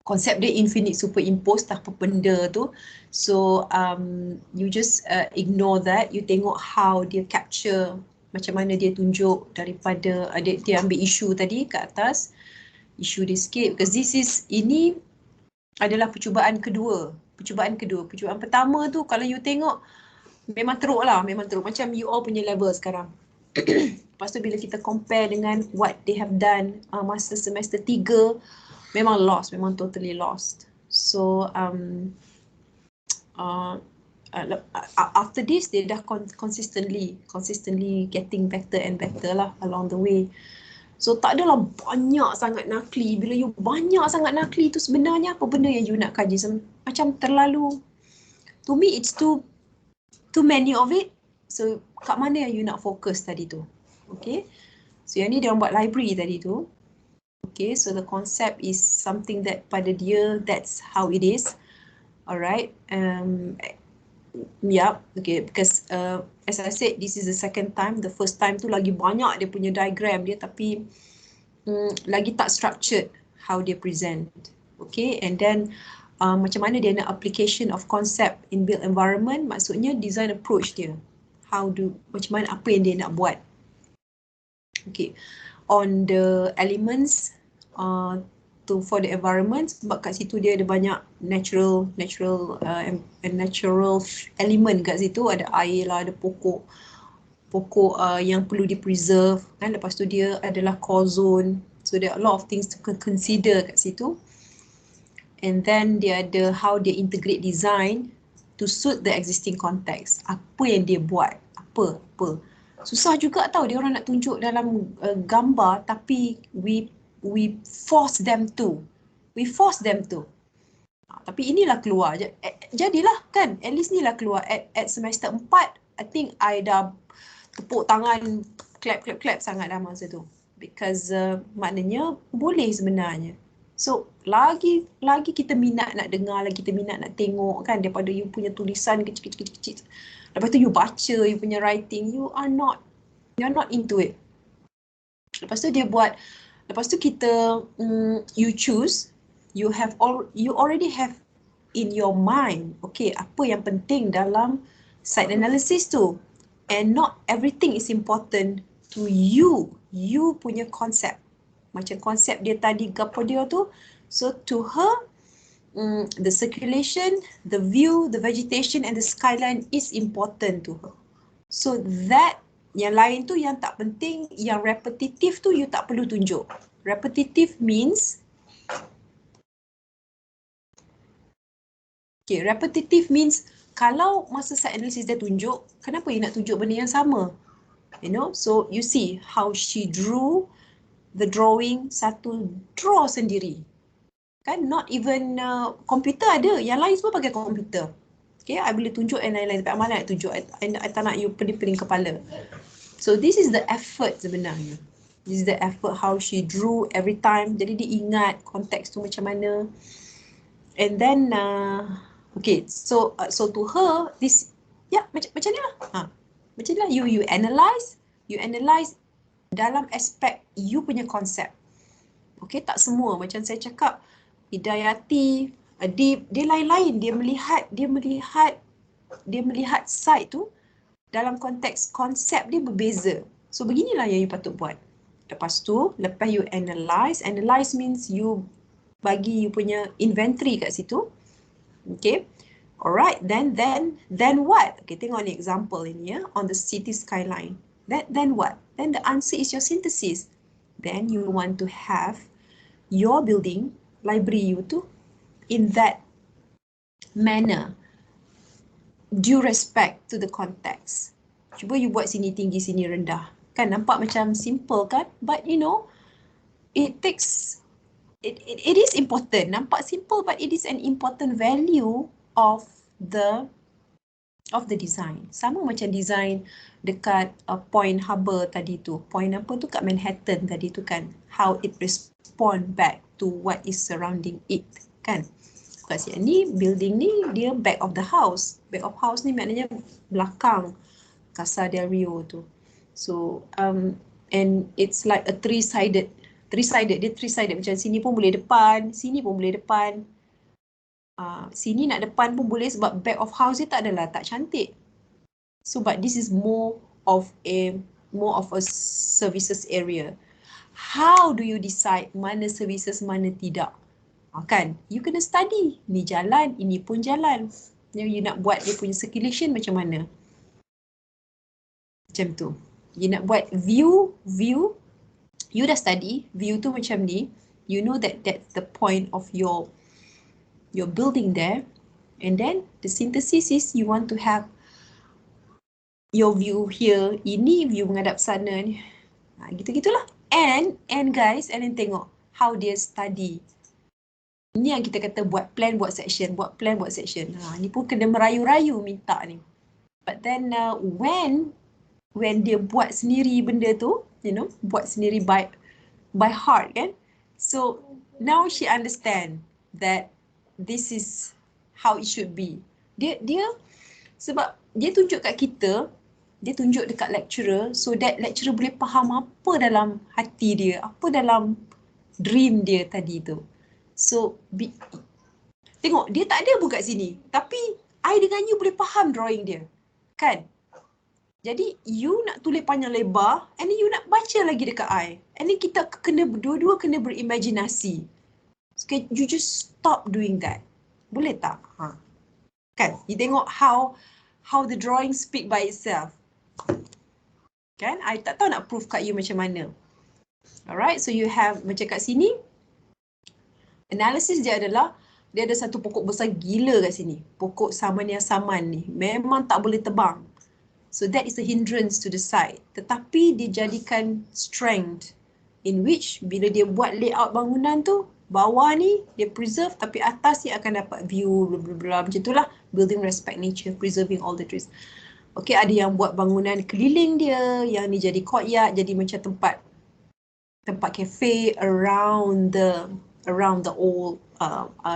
konsep dia infinite superimpose tak apa benda tu. So you just ignore that, you tengok how dia capture, macam mana dia tunjuk daripada dia ambil isu tadi kat atas, isu dia sikit, because ini adalah percubaan kedua. Percubaan pertama tu kalau you tengok memang teruk macam you all punya level sekarang. Lepas tu bila kita compare dengan what they have done masa semester 3, memang totally lost. So after this they dah consistently getting better and better lah along the way. So tak adalah banyak sangat nakli. Bila you banyak sangat nakli tu sebenarnya apa benda yang you nak kaji, macam terlalu, to me it's too many of it. So kat mana yang you nak fokus tadi tu. Okay, so yang ni dia orang buat library tadi tu. Okay, so the concept is something that pada dia, that's how it is. Alright, okay, because as I said, this is the second time. The first time tu lagi banyak dia punya diagram dia, tapi lagi tak structured how dia present. Okay, and then macam mana dia nak application of concept in built environment, maksudnya design approach dia. Macam mana, apa yang dia nak buat. Okay, on the elements for the environment, sebab kat situ dia ada banyak natural element kat situ, ada air lah, ada pokok yang perlu di preserve kan. Lepas tu dia adalah core zone, so there are a lot of things to consider kat situ. And then dia ada how dia integrate design to suit the existing context. Apa yang dia buat, apa. Susah juga tau dia orang nak tunjuk dalam gambar, tapi we force them to. Tapi inilah keluar. Jadilah kan, at least inilah keluar. At semester 4, I think I dah tepuk tangan, clap sangat dah masa tu. Because maknanya boleh sebenarnya. So lagi kita minat nak dengar, lagi kita minat nak tengok kan, daripada you punya tulisan kecil. Lepas tu you baca, you punya writing, you're not into it. Lepas tu kita you choose, you already have in your mind, okay, apa yang penting dalam site analysis tu, and not everything is important to you punya konsep. Macam konsep dia tadi gapo dia tu, so to her the circulation, the view, the vegetation and the skyline is important to her. So that yang lain tu yang tak penting, yang repetitif tu you tak perlu tunjuk. Repetitive means kalau masa site analysis dia tunjuk, kenapa you nak tunjuk benda yang sama? You know, so you see how she drew the drawing, satu draw sendiri. Kan, not even komputer ada, yang lain semua pakai komputer. Okay, I boleh tunjuk and lain-lain, tapi mana nak tunjuk, I tak nak you pening-pening kepala. So this is the effort sebenarnya. This is the effort how she drew every time. Jadi dia ingat konteks tu macam mana. And then okay, so to her this macam ni lah. Macam ni lah you analyse dalam aspek you punya konsep. Okay, tak semua macam saya cakap, Hidayati, Adib, dia lain-lain, dia melihat site tu dalam konteks konsep dia berbeza. So beginilah yang you patut buat. Lepas tu, lepas you analyse means you bagi you punya inventory kat situ. Okay. Alright, then what? Okay, tengok ni example ini ya, on the city skyline. Then what? Then the answer is your synthesis. Then you want to have your building, library you tu, in that manner. Due respect to the context. Cuba you buat sini tinggi, sini rendah. Kan nampak macam simple kan? But you know, it takes, it is important. Nampak simple but it is an important value of the design. Sama macam design dekat point harbor tadi tu. Point apa tu kat Manhattan tadi tu kan. How it respond back to what is surrounding it kan. Kat sini building ni dia back of the house. Back of house ni maknanya belakang Casa del Rio tu. So and it's like a three-sided. Dia three-sided macam sini pun boleh depan, sini pun boleh depan. Sini nak depan pun boleh sebab back of house dia tak adalah tak cantik. So but this is more of a services area. How do you decide mana services mana tidak? Kan, you kena study. Ni jalan, ini pun jalan. You nak buat dia punya circulation macam mana? Macam tu. You nak buat view, you dah study, view tu macam ni. You know that that's the point of your building there. And then the synthesis is you want to have your view here. Ini view menghadap sana ni. Gitu-gitulah. And guys, and then tengok how dia study. Ini yang kita kata buat plan, buat section. Ni pun kena merayu-rayu minta ni. But then when dia buat sendiri benda tu, you know, buat sendiri by heart kan. So now she understand that this is how it should be. Dia sebab dia tunjuk kat kita, dia tunjuk dekat lecturer so that lecturer boleh faham apa dalam hati dia, apa dalam dream dia tadi tu. So, tengok, dia tak ada pun kat sini. Tapi, I dengan you boleh faham drawing dia. Kan? Jadi, you nak tulis panjang lebar and then you nak baca lagi dekat I. And then kita kena, dua-dua kena berimajinasi. So, you just stop doing that. Boleh tak? Kan? You tengok how the drawing speak by itself. Kan? I tak tahu nak prove kat you macam mana. Alright, so you have, macam kat sini, analisis dia adalah, dia ada satu pokok besar gila kat sini. Pokok saman ni. Memang tak boleh tebang. So that is a hindrance to the site. Tetapi dia jadikan strength in which bila dia buat layout bangunan tu, bawah ni dia preserve tapi atas dia akan dapat view bla bla bla. Macam itulah building respect nature, preserving all the trees. Okay, ada yang buat bangunan keliling dia, yang ni jadi courtyard, jadi macam tempat cafe around the old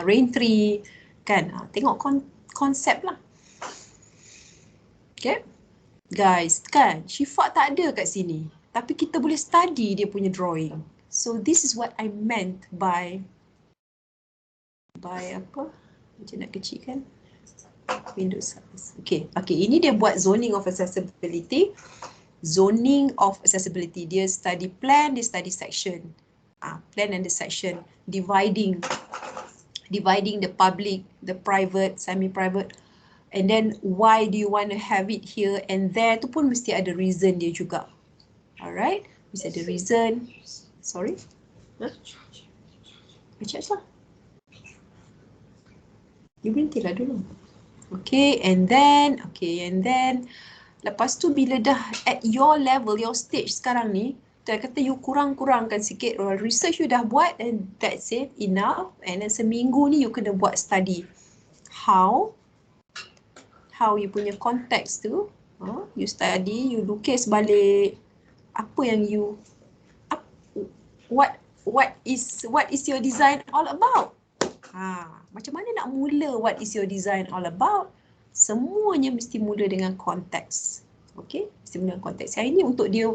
rain tree kan. Tengok konsep lah. Okay guys, kan Syifa tak ada kat sini tapi kita boleh study dia punya drawing. So this is what I meant by apa macam nak kecilkan Windows size. Okay, ini dia buat zoning of accessibility. Dia study plan, dia study section. Plan and the section, dividing the public, the private, semi-private, and then why do you want to have it here and there tu pun mesti ada reason dia juga. Alright, mesti ada reason. Sorry, charge lah. You berhenti lah dulu. Okay, and then lepas tu bila dah at your level, your stage sekarang ni, saya kata you kurang-kurangkan sikit, research you dah buat and that's it, enough. And then seminggu ni you kena buat study. How you punya context tu, you study, you lukis balik apa yang you, what is your design all about. Macam mana nak mula what is your design all about? Semuanya mesti mula dengan konteks. Okay, mesti mula dengan konteks. Hari ni untuk dia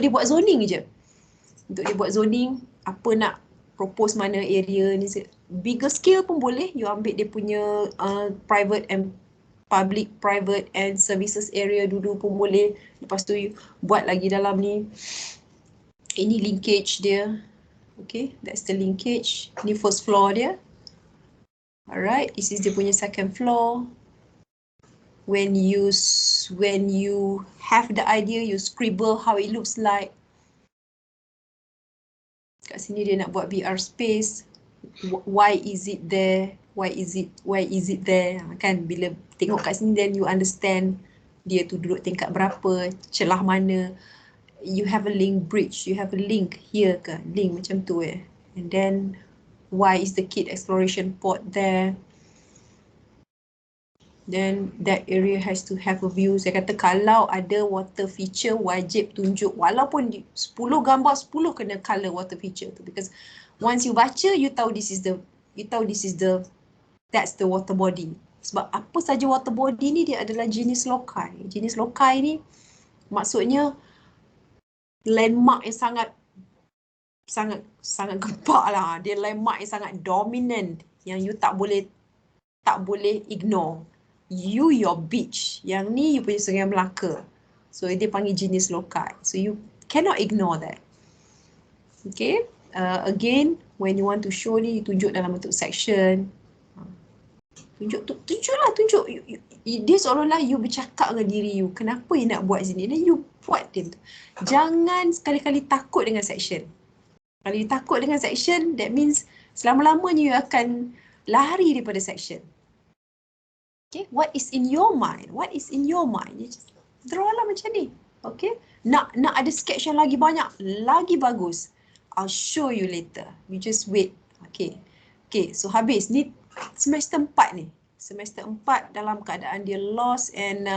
buat zoning je. Untuk dia buat zoning, apa nak propose mana area ni. Bigger scale pun boleh. You ambil dia punya private and public, private and services area dulu pun boleh. Lepas tu you buat lagi dalam ni. Ini linkage dia. Okay, that's the linkage. Ni first floor dia. Alright, this is dia punya second floor. When you have the idea, you scribble how it looks like. Kat sini dia nak buat VR space. Why is it there? Why is it there? Kan bila tengok kat sini then you understand dia tu duduk tingkat berapa, celah mana. You have a link bridge, you have a link here ke, link macam tu And then why is the kid exploration pod there? Then that area has to have a view. Saya kata kalau ada water feature wajib tunjuk walaupun 10 gambar 10 kena color water feature tu, because once you baca you tahu that's the water body. Sebab apa saja water body ni dia adalah jenis lokai. Jenis lokai ni maksudnya landmark yang sangat gempak lah. Dia landmark yang sangat dominant yang you tak boleh ignore. Your beach. Yang ni you punya Sungai Melaka. So dia panggil jenis lokai. So you cannot ignore that. Okay. Again, when you want to show ni, you tunjuk dalam bentuk section. Tunjuk. Dia seolah-olah you bercakap dengan diri you. Kenapa you nak buat sini? Dan you buat dia tu. Jangan sekali-kali takut dengan section. Kalau you takut dengan section, that means selama-lamanya you akan lari daripada section. Okay, what is in your mind? What is in your mind? You just draw lah macam ni. Okay, nak ada sketch yang lagi banyak, lagi bagus. I'll show you later. You just wait. Okay, so habis ni semester 4 ni. Semester 4 dalam keadaan dia lost and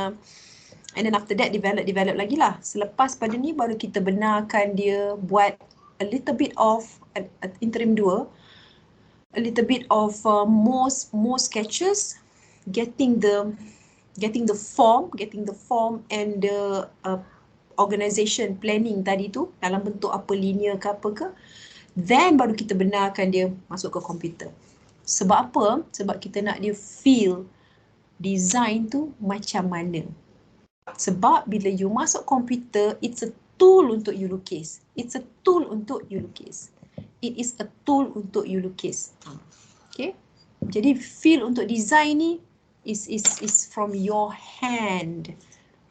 then after that develop lagi lah. Selepas pada ni baru kita benarkan dia buat a little bit of interim 2, a little bit of more sketches. Getting the form and the organisation planning tadi tu dalam bentuk apa, linear ke apa ke, then baru kita benarkan dia masuk ke komputer. Sebab apa? Sebab kita nak dia feel design tu macam mana. Sebab bila you masuk komputer, it's a tool untuk you lukis. It is a tool untuk you lukis. Okay? Jadi feel untuk design ni is from your hand,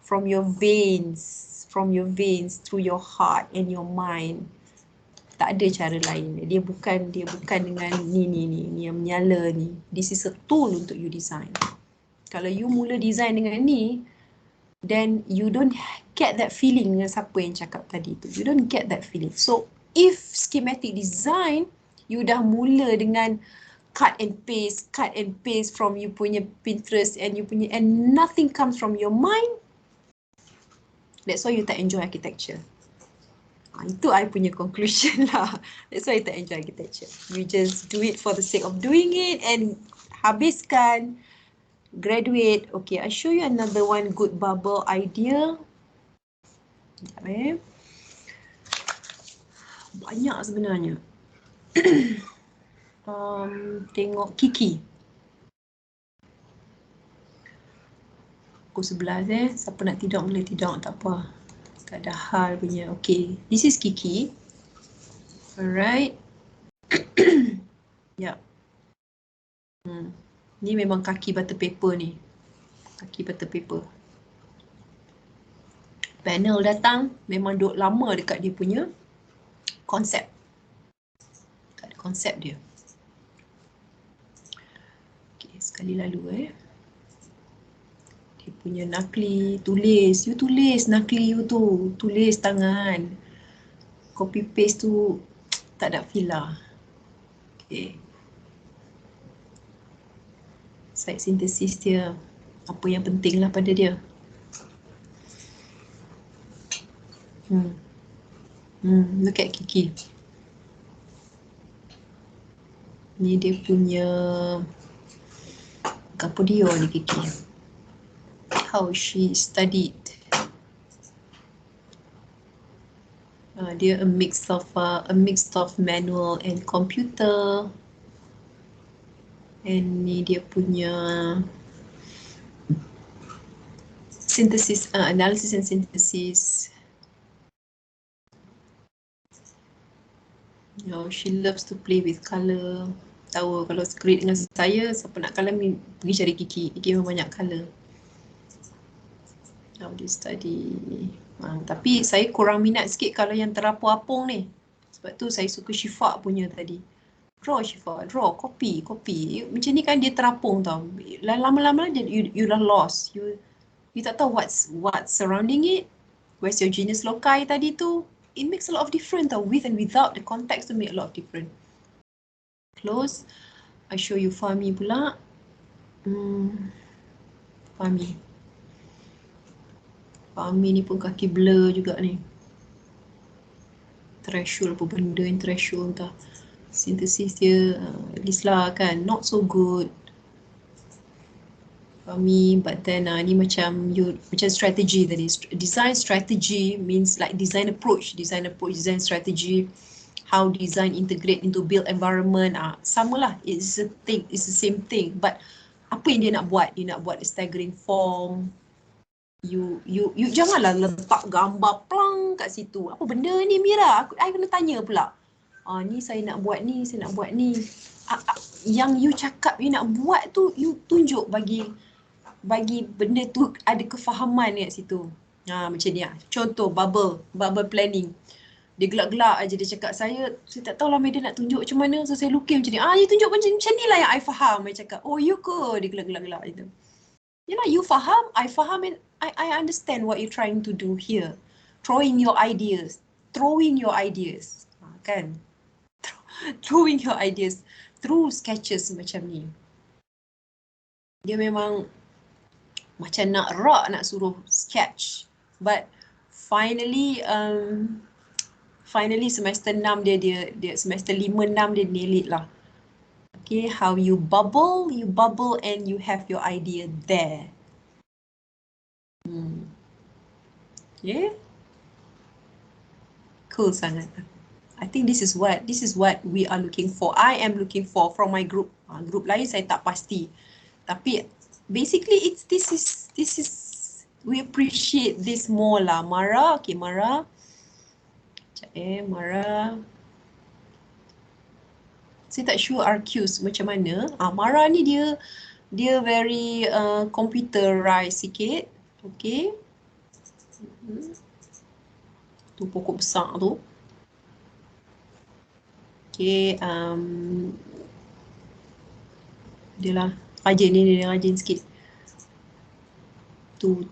from your veins, through your heart and your mind. Tak ada cara lain. Dia bukan dengan ni yang menyala ni. This is a tool untuk you design. Kalau you mula design dengan ni, then you don't get that feeling dengan siapa yang cakap tadi tu. You don't get that feeling. So if schematic design, you dah mula dengan cut and paste from you punya Pinterest and nothing comes from your mind, that's why you tak enjoy architecture. Itu I punya conclusion lah. That's why you tak enjoy architecture. You just do it for the sake of doing it and habiskan, graduate. Okay, I show you another one good bubble idea. Banyak sebenarnya. Tengok Kiki. Pukul 11 siapa nak tidur boleh tidur, tak apa. Tak ada hal punya. Okay, this is Kiki. Alright. Ya. Ni memang kaki butter paper ni. Kaki butter paper. Panel datang memang duduk lama dekat dia punya konsep. Tak ada konsep dia. Sekali lalu dia punya nakli, tulis, you tulis nakli you tu, tulis tangan, copy paste tu tak ada feel lah. Okay, side synthesis dia, apa yang penting lah pada dia. Look at Kiki. Ni dia punya apa dia ni Kiki. How she studied. Dia a mix of manual and computer. And ni dia punya synthesis, analysis and synthesis. She loves to play with colour. Tahu kalau grade dengan saya, siapa nak colour pergi cari Kiki. Kiki memang banyak colour. How do you study? Tapi saya kurang minat sikit kalau yang terapung-apung ni. Sebab tu saya suka Syifa punya tadi. Draw Syifa, draw, copy. Macam ni kan dia terapung tau. Lama-lama you dah lost. You tak tahu what's surrounding it. Where's your genius loci tadi tu. It makes a lot of difference tau. With and without the context to make a lot of difference. Close. I show you Fahmi pula. Fahmi ni pun kaki blur juga ni. Threshold apa benda yang threshold entah. Sintesis dia at least lah kan. Not so good. Fahmi, but then ni macam strategy tadi. Design strategy means like design approach, design strategy. How design integrate into built environment. Sama lah. It's the same thing. But apa yang dia nak buat? Dia nak buat a staggering form. You janganlah letak gambar plang kat situ. Apa benda ni Mira? I kena tanya pula. Ni saya nak buat ni, saya nak buat ni. Yang you cakap you nak buat tu, you tunjuk bagi benda tu ada kefahaman kat situ. Macam ni lah. Contoh bubble planning. Dia gelak-gelak aja dia cakap saya tak tahulah Medan nak tunjuk macam mana. So saya lukis macam ni. You tunjuk macam ni lah yang I faham. I cakap, oh you ke? Dia gelak-gelak gitu. Yelah, you faham, I faham and I understand what you're trying to do here. Throwing your ideas. Kan? Throwing your ideas through sketches macam ni. Dia memang macam nak suruh sketch. But finally semester 6 dia semester 5-6 dia nail it lah. Okay, how you bubble and you have your idea there. Yeah. Cool sangat. I think this is what we are looking for. I am looking for from my group. Group lain saya tak pasti. Tapi basically this is we appreciate this more lah. Mara, okay Mara. Mara. Saya tak sure RQs macam mana. Mara ni dia very computerized sikit. Okay. Tu pokok besar tu. Okay. Dia lah rajin ni, dia rajin sikit. Tu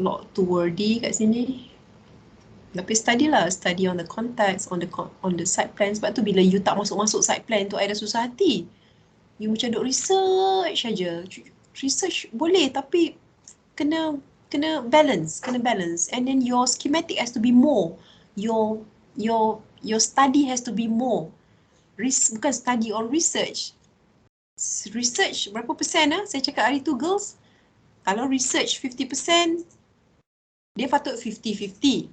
lot too wordy kat sini. Tapi study on the context, on the side plan. Sebab tu bila you tak masuk side plan tu, I dah susah hati. You macam duk research saja. Research boleh tapi kena balance. And then your schematic has to be more. Your study has to be more. Bukan study on research. Research berapa persen saya cakap hari tu girls? Kalau research 50%, dia patut 50-50.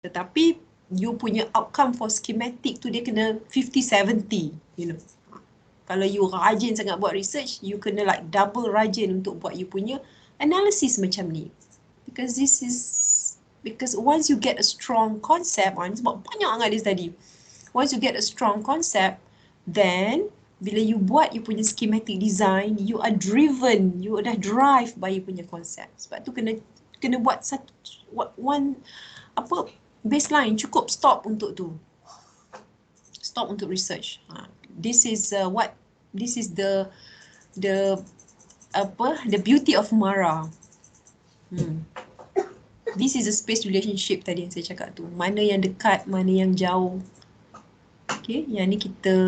Tetapi you punya outcome for schematic tu dia kena 50-70, you know. Kalau you rajin sangat buat research, you kena like double rajin untuk buat you punya analysis macam ni. Because once you get a strong concept, sebab banyak sangat dia tadi. Once you get a strong concept, then bila you buat you punya schematic design, you are driven, you dah drive by you punya concept. Sebab tu kena buat one baseline, cukup stop untuk tu. Stop untuk research. This is the beauty of Mara. This is a space relationship tadi yang saya cakap tu. Mana yang dekat, mana yang jauh. Okay, yang ni kita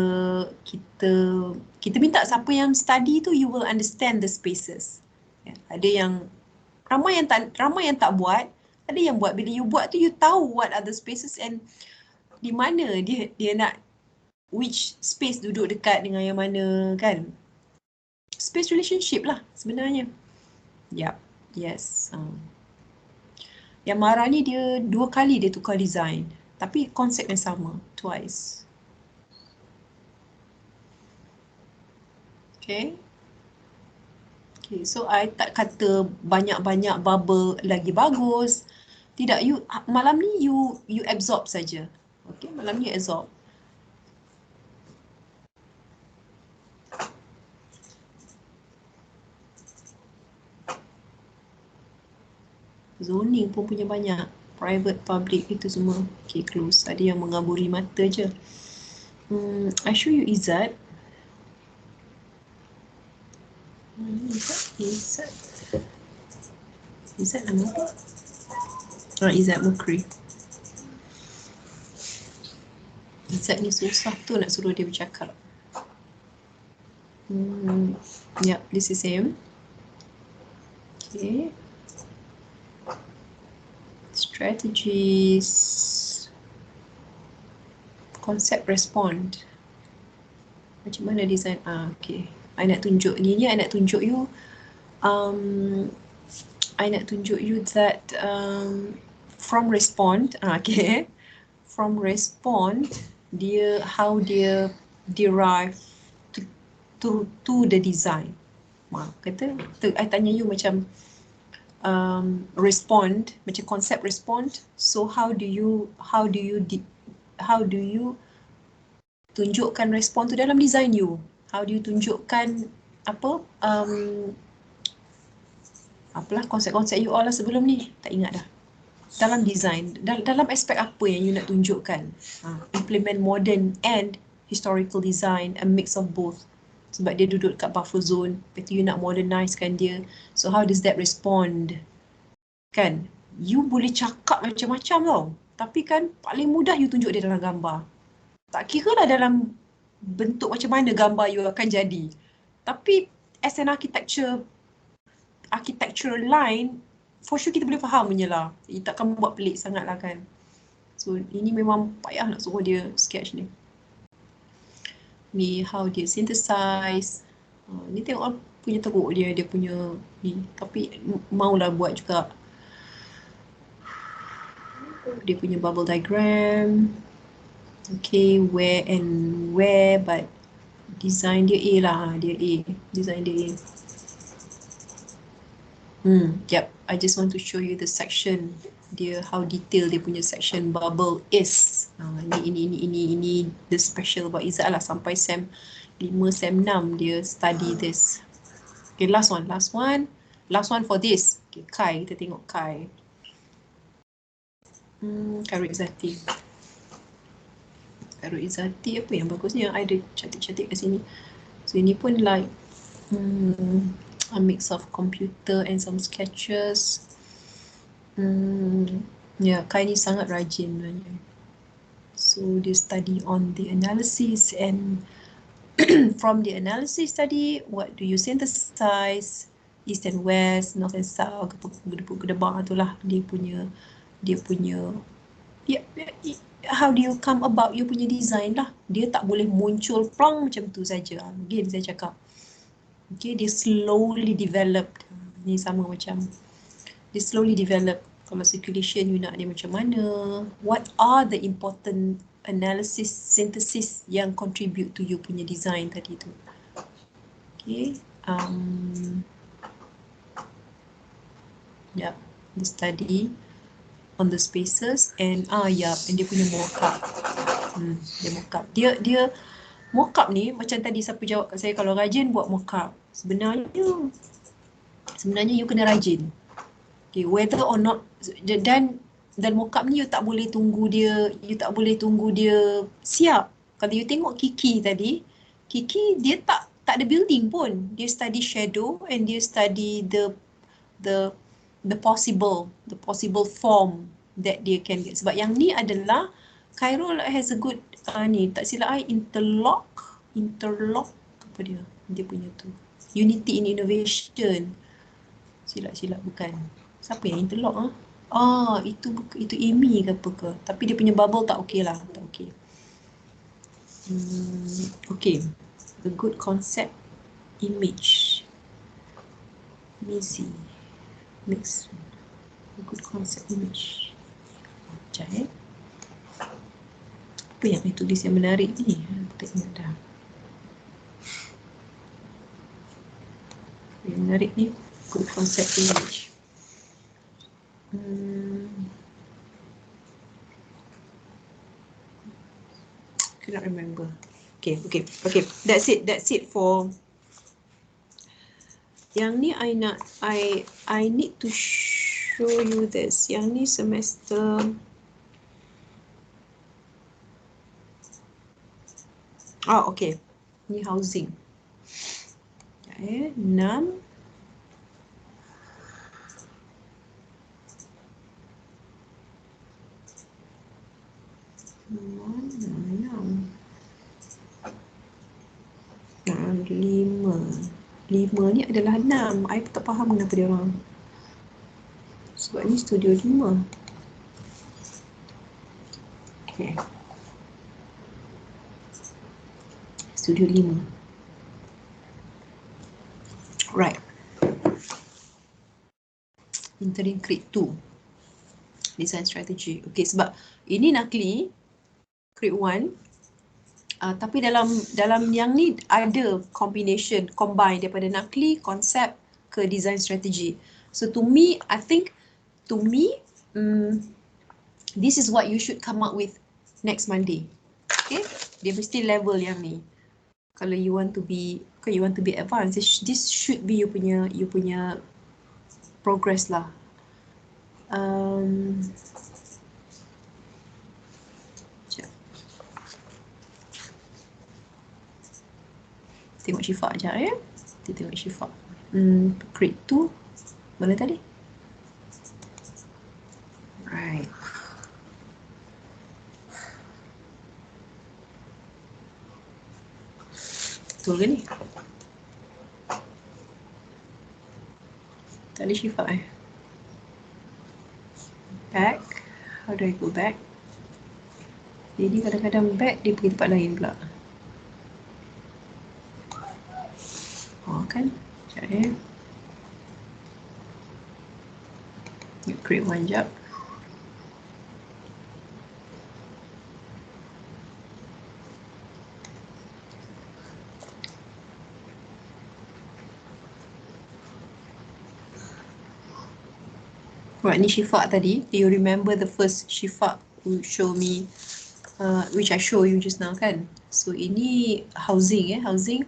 minta siapa yang study tu, you will understand the spaces. Ada yang ramai yang tak buat. Ada yang buat, bila you buat tu you tahu what are the spaces and di mana dia nak which space duduk dekat dengan yang mana kan. Space relationship lah sebenarnya. Yup, yes. Yang Mara ni dia 2 kali dia tukar design. Tapi konsep yang sama, twice. Okay. Okay, so I tak kata banyak-banyak bubble lagi bagus. Tidak, malam ni you absorb saja. Okay, malam ni absorb. Zoning pun punya banyak. Private, public itu semua. Okay, close. Ada yang mengaburi mata je. I show you Izzat. Izzat nama apa? Izzat Mukri. Izzat ni susah tu nak suruh dia bercakap. Yeah, this is him. Okay. Strategies. Concept respond. Macam mana design? Okay. I nak tunjuk ni. I nak tunjuk you. I nak tunjuk you that from respond. Okay. From respond, how dia derive to the design. I tanya you macam respond, macam concept respond. So how do you tunjukkan respond tu dalam design you? How do you tunjukkan apalah konsep-konsep you all lah sebelum ni, tak ingat dah. Dalam design, dalam aspek apa yang you nak tunjukkan? Implement modern and historical design, a mix of both. Sebab dia duduk kat buffer zone, lepas tu you nak modernizekan dia. So how does that respond? Kan, you boleh cakap macam-macam tau, tapi kan paling mudah you tunjuk dia dalam gambar. Tak kira lah dalam bentuk macam mana gambar you akan jadi. Tapi as an architectural line, for sure kita boleh faham punya lah. Takkan buat pelik sangat lah kan. So ini memang payah nak suruh dia sketch ni. Ni how dia synthesize. Ni tengok punya teruk dia punya ni. Tapi maulah buat juga. Dia punya bubble diagram. Okay, where and where, but design dia A lah. Dia A. Design dia A. Yep, I just want to show you the section. Dia how detail dia punya section bubble is. Ini the special about Izzat lah, sampai SEM 5, SEM 6 dia study this. Okay, last one for this. Okay, Kai, kita tengok Kai. Karut Izzati. Karut Izzati apa yang bagusnya? Ada cantik-cantik kat sini. So ini pun like a mix of computer and some sketches. Kai ni sangat rajin sebenarnya. So dia study on the analysis, and from the analysis study, what do you synthesize? East and west, north and south, gedebak tu lah dia punya how do you come about you punya design lah. Dia tak boleh muncul plong macam tu saja. Again saya cakap, okay, dia slowly developed. Ni sama macam dia slowly develop. Kalau circulation you nak dia macam mana, what are the important analysis, synthesis yang contribute to you punya design tadi tu. Okay, the study on the spaces and and dia punya mock-up. Dia mock-up. Dia mock-up ni macam tadi siapa jawab kat saya, kalau rajin buat mock-up. Sebenarnya you kena rajin. Okay, whether or not, dan mock-up ni you tak boleh tunggu dia siap. Kalau you tengok Kiki tadi, Kiki dia tak ada building pun. Dia study shadow and dia study the possible form that dia can get. Sebab yang ni adalah Khairul has a good ni, tak silap I, interlock apa dia punya tu, Unity in Innovation. Silap bukan. Siapa yang interlock itu Amy ke apa ke, tapi dia punya bubble tak okey lah, tak okey. Okay, the good concept image. Missy mix a good concept image. Sekejap apa yang saya tulis yang menarik ni? Tak ingat dah. Yang menarik ni good concept image. Cannot remember. Okay. That's it for yang ni. I need to show you this. Yang ni semester okay. Ni housing. 6 5 ni adalah 6. I tak faham kenapa dia orang. Sebab ni studio 5. Okay. Studio 5. Right. Interim grade 2. Design strategy. Okay, sebab ini nakli grade 1. Tapi dalam yang ni ada combination, combine daripada nakli, konsep ke design strategy. So to me, I think, this is what you should come up with next Monday. Okay, dia mesti level yang ni. Kalau you want to be advanced, this should be you punya progress lah. Tengok Syifa sekejap ya. Kita tengok Syifa. Grade 2. Mana tadi? Right. Betul ke ni? Tak ada Syifa Back. How do I go back? Jadi kadang-kadang back dia pergi tempat lain pula. Kan? Sekejap ya. Grade 1 sekejap. Right, ni Syifa tadi. Do you remember the first Syifa who show me, which I show you just now kan? So ini housing housing.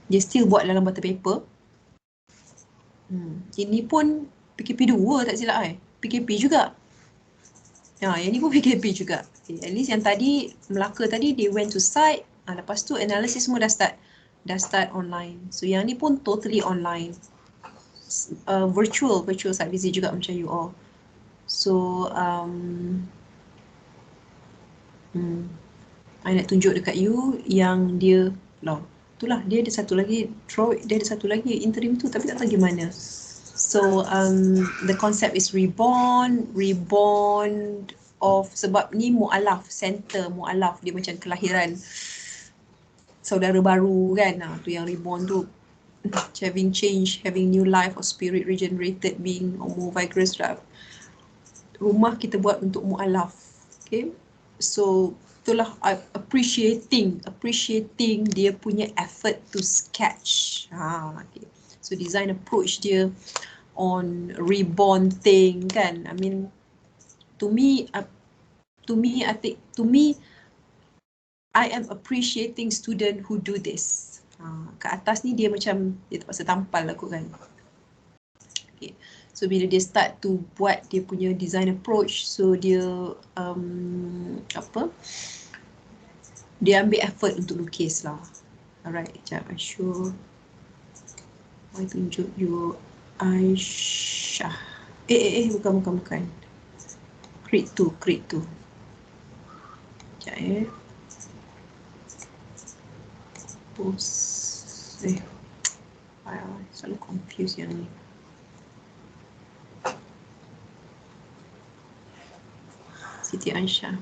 Dia still buat dalam butter paper. Ini pun PKP 2 tak silap PKP juga. Yang ni pun PKP juga. Okay, at least yang tadi Melaka tadi they went to site. Lepas tu analysis semua dah start online. So yang ni pun totally online. Virtual site visit juga macam you all. So I nak tunjuk dekat you yang dia itulah dia ada satu lagi interim tu tapi tak tahu gimana. So the concept is reborn of, sebab ni mu'alaf center, mu'alaf dia macam kelahiran saudara baru kan. Tu yang reborn tu, having change, having new life or spirit regenerated being or more vigorous drive. Rumah kita buat untuk mu'alaf. Okay, so itulah appreciating dia punya effort to sketch. Okay. So design approach dia on reborn thing kan. I mean, to me I am appreciating student who do this. Kat atas ni dia macam dia terpaksa tampal aku kan. Okay. So bila dia start to buat dia punya design approach, so dia dia ambil effort untuk lukis lah. Alright, sekejap I show. I tunjuk you Aisyah. Bukan. Grade 2. Sekejap Post. Selalu confuse yang ni. Siti Aisyah.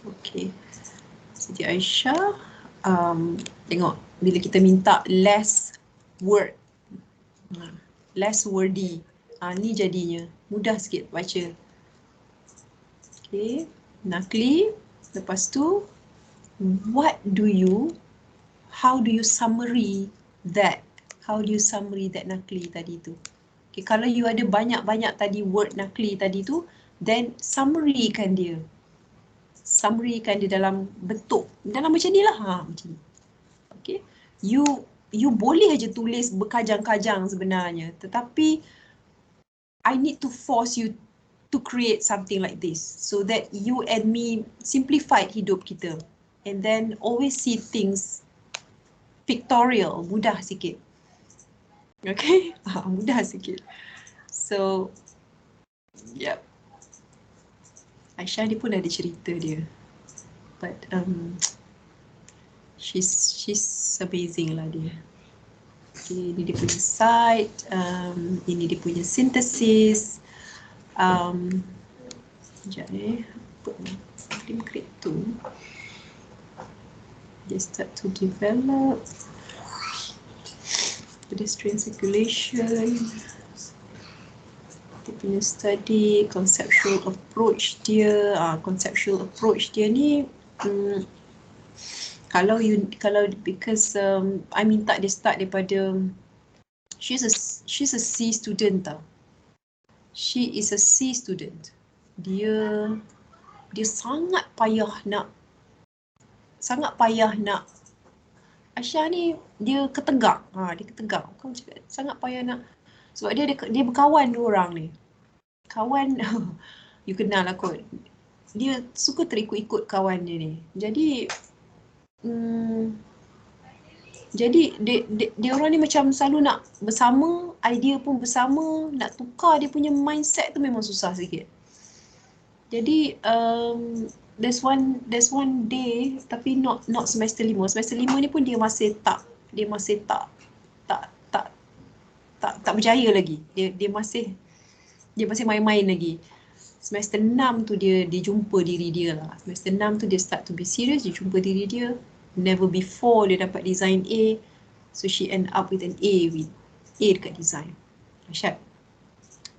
Okay. Siti Aisyah. Tengok bila kita minta less word, less wordy, ni jadinya mudah sikit baca. Okay, nakli. Lepas tu how do you summary that nakli tadi tu. Okay, kalau you ada banyak tadi word nakli tadi tu, then summary-kan dia dalam bentuk, dalam macam ni lah. Macam ni. Okay, you boleh aja tulis berkajang-kajang sebenarnya, tetapi I need to force you to create something like this so that you and me simplified hidup kita, and then always see things pictorial, mudah sikit. Okay, mudah sikit. So, yep. Aisyah ni pun ada cerita dia, but she's amazing lah dia. Okay, ini dia punya site, ini dia punya synthesis. Sekejap film create tu. They start to develop pedestrian circulation. Dia punya study, conceptual approach dia. Conceptual approach dia ni, kalau because I minta dia start daripada, she's a C student tau. She is a C student. Dia sangat payah nak Aisyah ni dia ketegak. Dia ketegak. Kamu cakap sangat payah nak, sebab dia berkawan dua orang ni. Kawan you kenal lah kot. Dia suka terikut-ikut kawan dia ni. Jadi dia orang ni macam selalu nak bersama, idea pun bersama, nak tukar dia punya mindset tu memang susah sikit. Jadi there's one day, tapi not semester 5. Semester 5 ni pun dia masih tak berjaya lagi. Dia masih main-main lagi. Semester 6 tu dia jumpa diri dia lah. Semester 6 tu dia start to be serious, dia jumpa diri dia. Never before dia dapat design A. So she end up with an A dekat design. Dahsyat.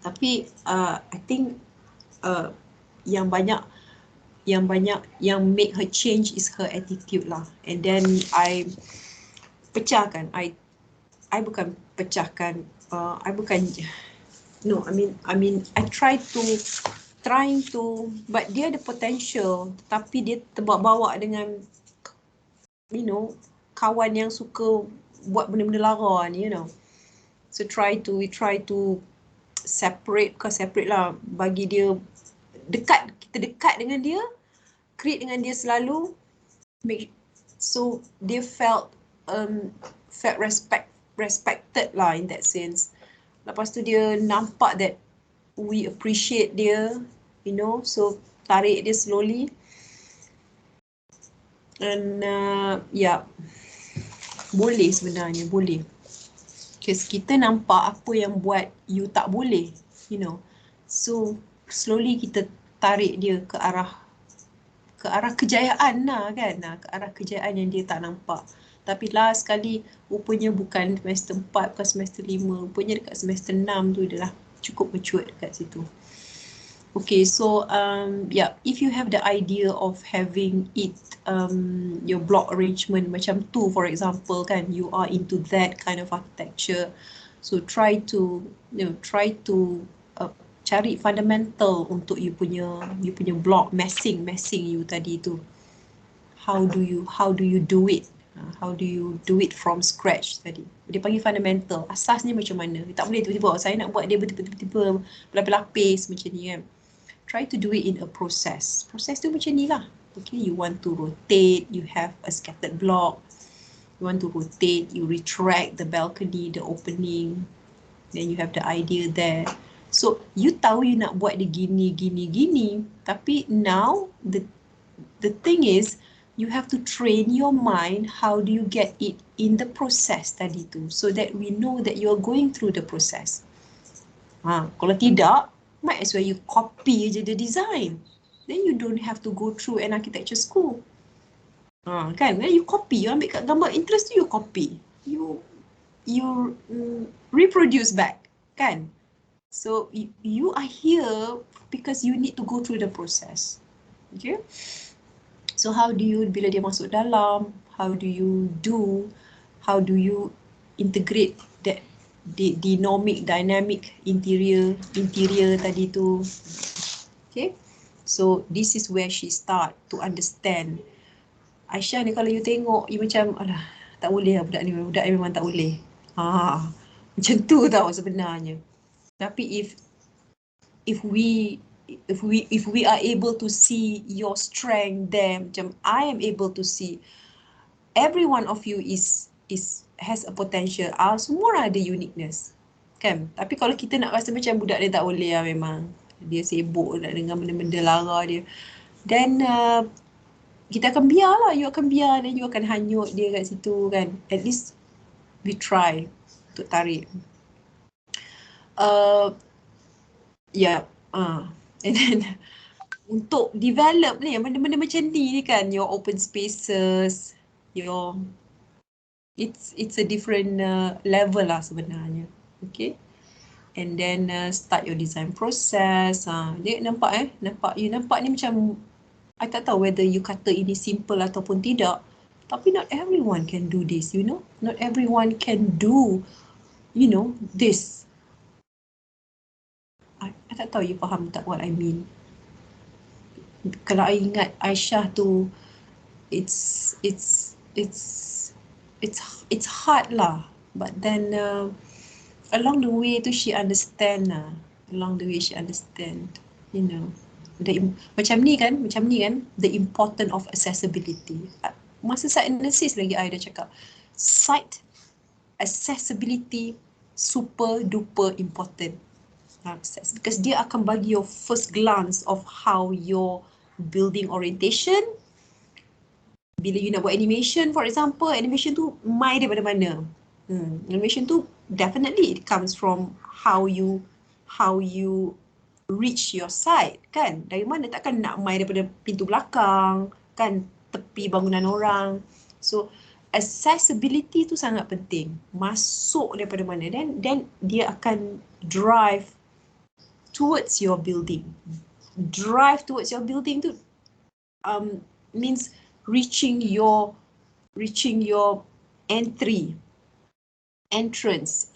Tapi I think yang make her change is her attitude lah. And then I pecahkan. I bukan pecahkan. I trying to, but dia ada potential, tapi dia terbawa dengan, kawan yang suka buat benda-benda lara ni, So we try to separate lah, bagi dia kita dekat dengan dia, create dengan dia selalu, so dia felt respected lah in that sense. Lepas tu dia nampak that we appreciate dia, so tarik dia slowly. And boleh sebenarnya, boleh. Because kita nampak apa yang buat you tak boleh, So slowly kita tarik dia ke arah kejayaan lah kan, ke arah kejayaan yang dia tak nampak. Tapi last sekali rupanya bukan semester 4, bukan semester 5, rupanya dekat semester 6 tu dia dah cukup mature dekat situ. Okay, so if you have the idea of having it, your block arrangement macam tu, for example, kan, you are into that kind of architecture, so try to cari fundamental untuk you punya block massing you tadi tu. How do you do it? How do you do it from scratch tadi? Dia panggil fundamental. Asasnya macam mana? Dia tak boleh tiba-tiba saya nak buat dia tiba-tiba berlapis-lapis macam ni kan. Try to do it in a process. Proses tu macam ni lah. Okay, you want to rotate, you have a scattered block. You want to rotate, you retract the balcony, the opening. Then you have the idea there. So, you tahu you nak buat dia gini. Tapi now, the thing is, you have to train your mind how do you get it in the process tadi tu, so that we know that you are going through the process. Kalau tidak, might as well you copy je the design. Then you don't have to go through an architecture school. Kan? You copy, you ambil kat gambar interest tu, you copy. You reproduce back, kan? So you are here because you need to go through the process. Okay? So how do you, bila dia masuk dalam, how do you integrate that dynamic interior tadi tu. Okay, so this is where she start to understand. Aisyah ni kalau you tengok, you macam, alah, Tak boleh lah budak ni memang tak boleh. Macam tu tau sebenarnya. Tapi if we are able to see your strength there, macam I am able to see every one of you has a potential. Semua orang ada uniqueness. Kan? Tapi kalau kita nak rasa macam budak dia tak boleh lah memang. Dia sibuk nak dengan benda-benda lara dia. Then kita akan biar lah, you akan biar dan you akan hanyut dia kat situ kan. At least we try untuk tarik. And then untuk develop ni benda-benda macam ni kan, your open spaces, your it's a different level lah sebenarnya. Okay. And then start your design process. Dia nampak you nampak ni macam I tak tahu whether you kata ini simple ataupun tidak. Tapi not everyone can do this, you know. Not everyone can do, you know, this. I tak tahu you faham tak what I mean. Kalau I ingat Aisyah tu, it's hard lah. But then along the way tu she understand lah. Along the way she understand, you know. Macam ni kan, the importance of accessibility. Masa site analysis lagi I dah cakap, site accessibility super duper important. Because dia akan bagi your first glance of how your building orientation. Bila you nak buat animation, for example, animation tu mai daripada mana? Animation tu definitely it comes from how you reach your site kan. Dari mana takkan nak mai daripada pintu belakang kan, tepi bangunan orang. So accessibility tu sangat penting. Masuk daripada mana, then dia akan drive towards your building. Drive towards your building tu means reaching your entrance.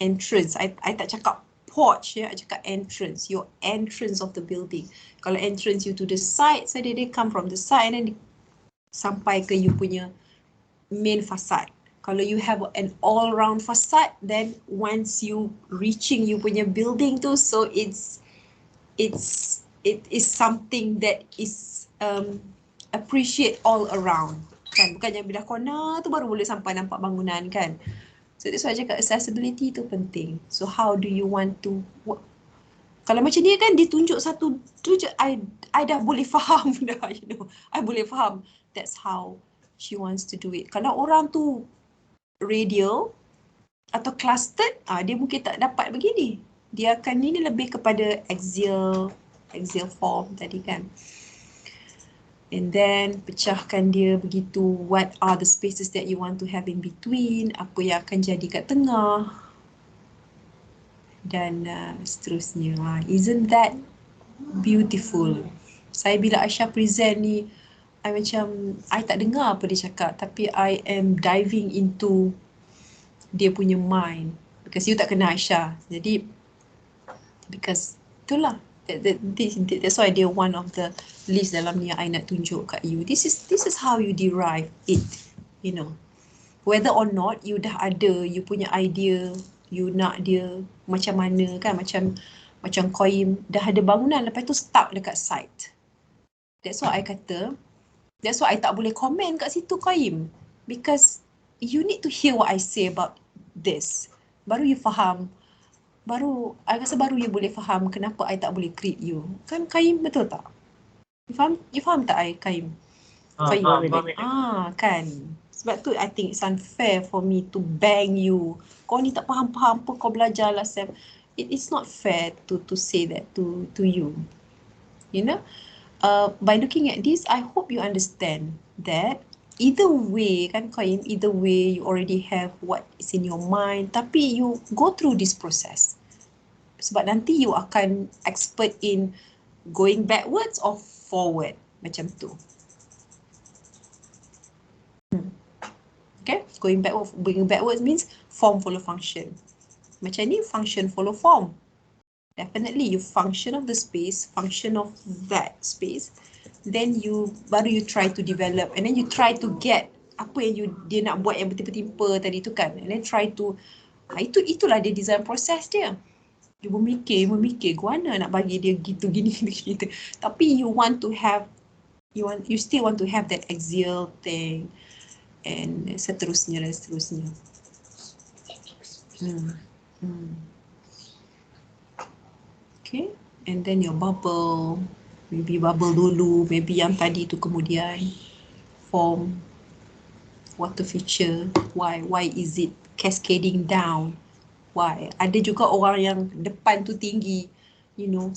I tak cakap porch ya, I cakap entrance, your entrance of the building. Kalau entrance you to the site, so they come from the site and then sampai ke you punya main facade. Kalau you have an all round facade, then once you reaching you punya building tu, so it is something that is appreciate all around kan, bukan yang bila corner tu baru boleh sampai nampak bangunan kan. So that's why I cakap accessibility tu penting. So how do you want to work? Kalau macam dia kan, dia tunjuk satu tu je, I dah boleh faham dah, you know. I boleh faham. That's how she wants to do it. Kalau orang tu radial atau clustered, dia mungkin tak dapat begini. Dia akan ini lebih kepada axial form tadi kan. And then pecahkan dia begitu, what are the spaces that you want to have in between, apa yang akan jadi kat tengah dan seterusnya. Isn't that beautiful? Saya bila Aisyah present ni, I tak dengar apa dia cakap, tapi I am diving into dia punya mind, because you tak kenal Aisyah. Jadi because itulah, that's why dia one of the list dalam ni I nak tunjuk kat you. This is how you derive it, you know. Whether or not you dah ada you punya idea, you nak dia macam mana kan, macam Qayyim dah ada bangunan, lepas tu stuck dekat site. That's why I kata, that's why I tak boleh komen kat situ Qayyim, because you need to hear what I say about this. Baru you faham. I rasa baru you boleh faham kenapa I tak boleh greet you. Kan Qayyim, betul tak? You faham tak Qayyim? Kan. Sebab tu I think it's unfair for me to bang you. Kau ni tak faham-faham apa kau belajar lah Sam. It's not fair to say that to you. You know? By looking at this, I hope you understand that either way kan Qayyim, either way you already have what is in your mind, tapi you go through this process. Sebab nanti you akan expert in going backwards or forward, macam tu. Okay, going backwards means form follow function. Macam ni, function follow form. Definitely you function of the space, function of that space, then baru you try to develop, and then you try to get apa yang dia nak buat yang bertimpa-timpa tadi tu kan, and then try to itulah dia design proses dia. Dia memikir guna nak bagi dia gitu gini gitu. Tapi you still want to have that axial thing and seterusnya. Okay, and then your bubble, maybe bubble dulu, maybe yang tadi tu kemudian form water feature. Why is it cascading down? Why? Ada juga orang yang depan tu tinggi,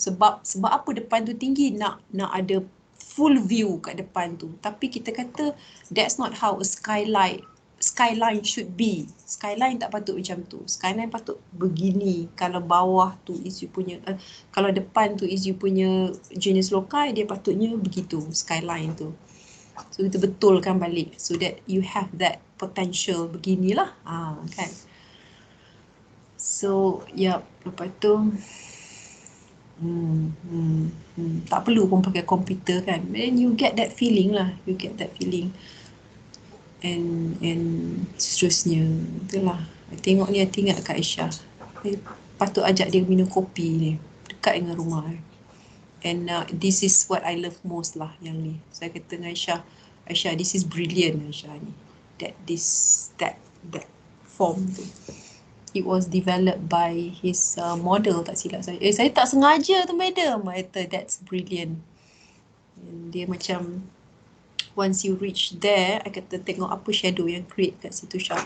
sebab apa depan tu tinggi, nak ada full view kat depan tu. Tapi kita kata that's not how a skyline should be. Skyline tak patut macam tu. Skyline patut begini. Kalau bawah tu is you punya, kalau depan tu is you punya jenis lokai, dia patutnya begitu skyline tu. So kita betulkan balik so that you have that potential beginilah. Kan? So, lepas tu tak perlu pun pakai komputer kan. Then you get that feeling lah. And seterusnya. Itulah. I ingat Kak Aisyah. Patut ajak dia minum kopi ni. Dekat dengan rumah. And this is what I love most lah yang ni. Saya kata dengan Aisyah, this is brilliant Aisyah ni. That form tu. It was developed by his model, tak silap saya. Saya tak sengaja tu madam. That's brilliant. And dia macam, once you reach there, I kata tengok apa shadow yang create kat situ Syah.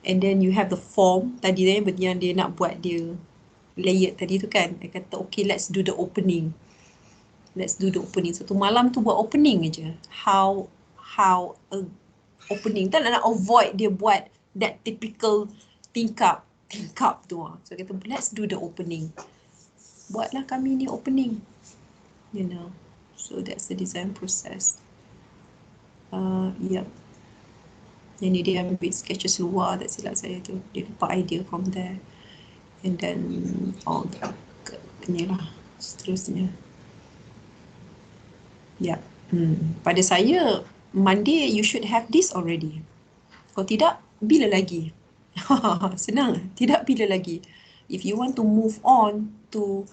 And then you have the form tadi yang dia nak buat dia layered tadi tu kan. I kata okay, let's do the opening. Satu malam tu buat opening aja. How opening. Tak nak avoid dia buat that typical tingkap tu. So kata let's do the opening. Buatlah kami ni opening. So that's the design process. Yang ni dia ambil sketches luar, tak silap saya tu. Dia dapat idea from there. And then inilah seterusnya. Pada saya Monday you should have this already. Kalau tidak, bila lagi? Senang, tidak bila lagi. If you want to move on to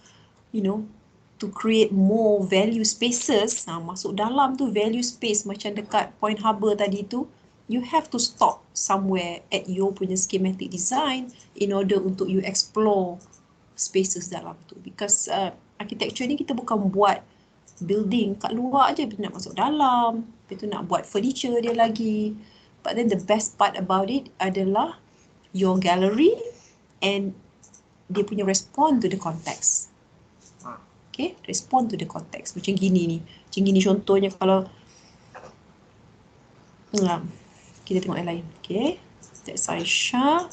to create more value spaces, masuk dalam tu value space macam dekat point harbor tadi tu, you have to stop somewhere at your punya schematic design in order untuk you explore spaces dalam tu. Because architecture ni kita bukan buat building kat luar aja, nak masuk dalam, lepas tu nak buat furniture dia lagi. But then the best part about it adalah your gallery and dia punya respond to the context. Okay, respond to the context. Macam gini contohnya kalau kita tengok yang lain. Okay, that's Aisyah.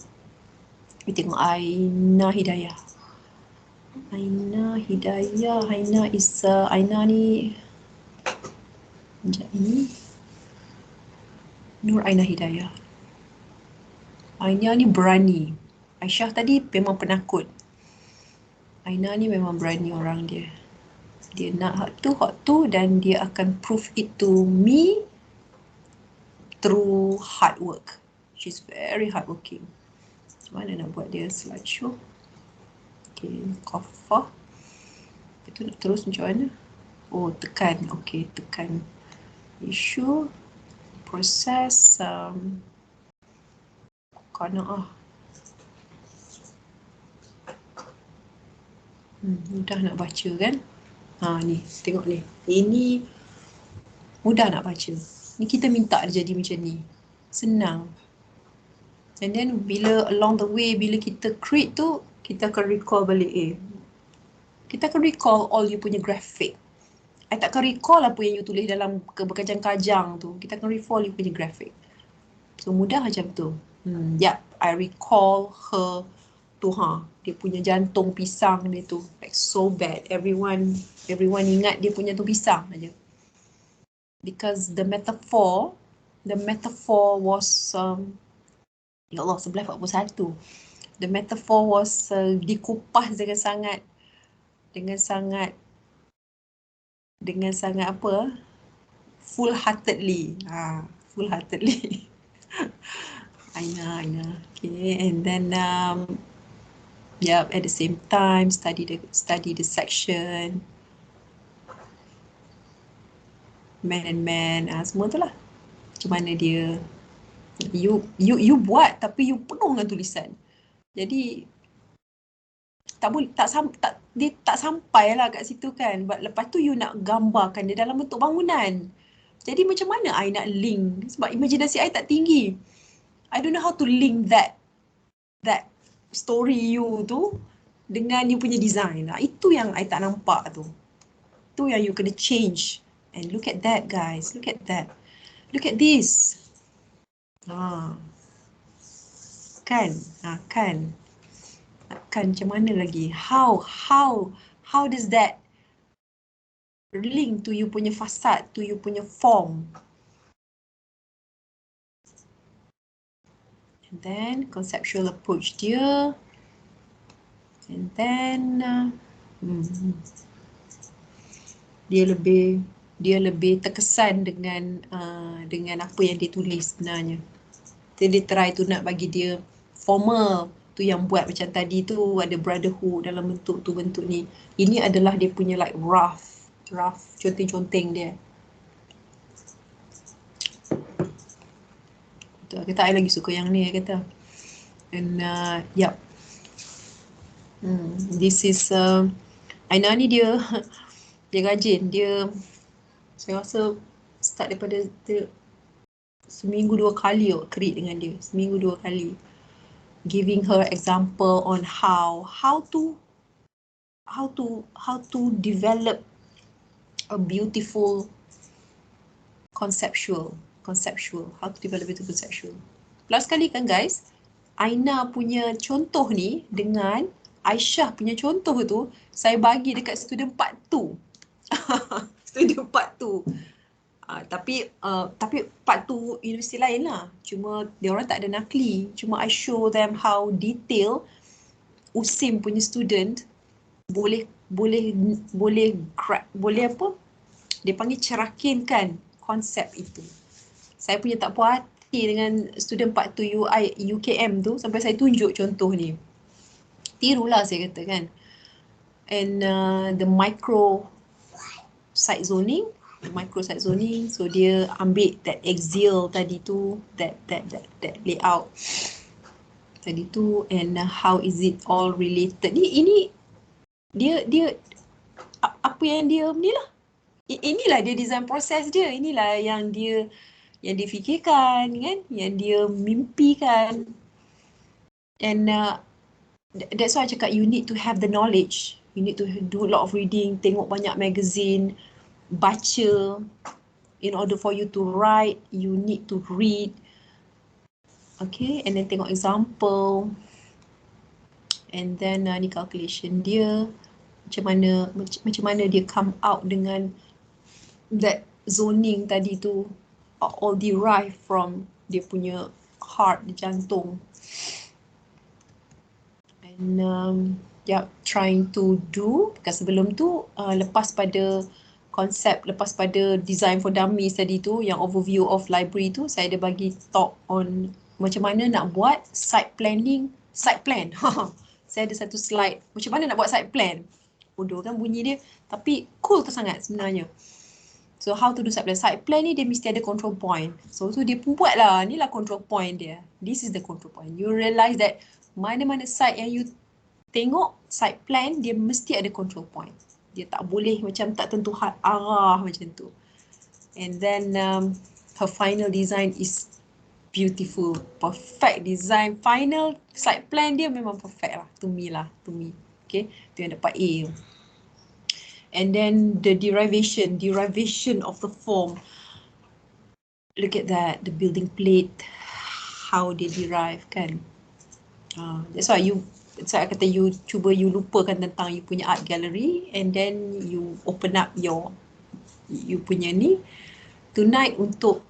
Kita tengok Aina Hidayah. Aina is Aina ni sekejap ni Nur Aina Hidayah. Aina ni berani. Aisyah tadi memang penakut. Aina ni memang berani orang dia. Dia nak hot tu dan dia akan prove it to me through hard work. She's very hardworking. Macam mana nak buat dia slideshow? Okay, cover. Itu nak terus macam mana? Tekan. Okay, tekan. Issue. Proses. Mudah nak baca kan? Ni, tengok ni. Ini mudah nak baca. Ni kita minta dia jadi macam ni. Senang. And then bila along the way, bila kita create tu, kita akan recall balik kita akan recall all you punya graphic. I takkan recall apa yang you tulis dalam berkajang-kajang tu. Kita akan recall you punya graphic. So mudah macam tu. I recall her tu dia punya jantung pisang dia tu. Like so bad. Everyone ingat dia punya tu pisang aja. Because the metaphor was ya Allah 11:41. The metaphor was dikupas dengan sangat apa? Full-heartedly. Full-heartedly. Aina. Okay, and then at the same time study the section, man and man, semua tu lah. Macam mana dia you buat tapi you penuh dengan tulisan. Jadi dia tak sampai lah kat situ kan. But lepas tu you nak gambarkan dia dalam bentuk bangunan. Jadi macam mana I nak link? Sebab imajinasi I tak tinggi. I don't know how to link that story you tu dengan you punya design. Itu yang I tak nampak tu. Itu yang you kena change. And look at that guys. Look at that. Look at this. Kan? Kan macam mana lagi? How does that link to you punya fasad, to you punya form? And then conceptual approach dia. And then dia lebih terkesan dengan apa yang dia tulis sebenarnya. Jadi dia try tu nak bagi dia formal. Tu yang buat macam tadi tu ada brotherhood dalam bentuk ni. Ini adalah dia punya like rough conteng-conteng dia. Kata I lagi suka yang ni kata. And this is Aina ni dia rajin. Saya rasa start daripada seminggu 2 kali create dengan dia. Seminggu 2 kali. Giving her example on how to develop a beautiful conceptual. How to develop beautiful conceptual. Last kali kan guys, Aina punya contoh ni dengan Aisyah punya contoh tu saya bagi dekat student part 2. Student part 2. Tapi part 2 universiti lain lah. Cuma dia orang tak ada nakli. Cuma I show them how detail USIM punya student boleh apa? Dia panggil cerakinkan konsep itu. Saya punya tak puas hati dengan student part 2 UKM tu sampai saya tunjuk contoh ni. Tirulah saya kata kan. And the micro site zoning, so dia ambil that axial tadi tu, that layout tadi tu, and how is it all related. Ini dia apa yang dia ni lah. Inilah dia design proses dia. Inilah yang dia fikirkan kan, yang dia mimpikan. And that's why I cakap you need to have the knowledge. You need to do a lot of reading, tengok banyak magazine, baca. In order for you to write, you need to read. Okay, and then tengok example. And then ni calculation dia. Macam mana dia come out dengan that zoning tadi tu. All derived from dia punya heart, jantung. And trying to do, because sebelum tu lepas pada konsep, lepas pada design for dummies tadi tu, yang overview of library tu, saya ada bagi talk on macam mana nak buat site plan. Saya ada satu slide macam mana nak buat site plan. Bodoh kan bunyi dia, tapi cool tu sangat sebenarnya. So how to do site plan. Site plan ni dia mesti ada control point. So dia pun buat lah, ni lah control point dia. This is the control point. You realise that mana-mana site yang you tengok site plan, dia mesti ada control point. Dia tak boleh macam tak tentu arah macam tu. And then her final design is beautiful, perfect design. Final site plan dia memang perfect lah, to me. Okay, tu yang dapat A. And then the derivation of the form. Look at that, the building plate, how they derive kan. That's why I kata you cuba you lupakan tentang you punya art gallery, and then you open up you punya ni tonight untuk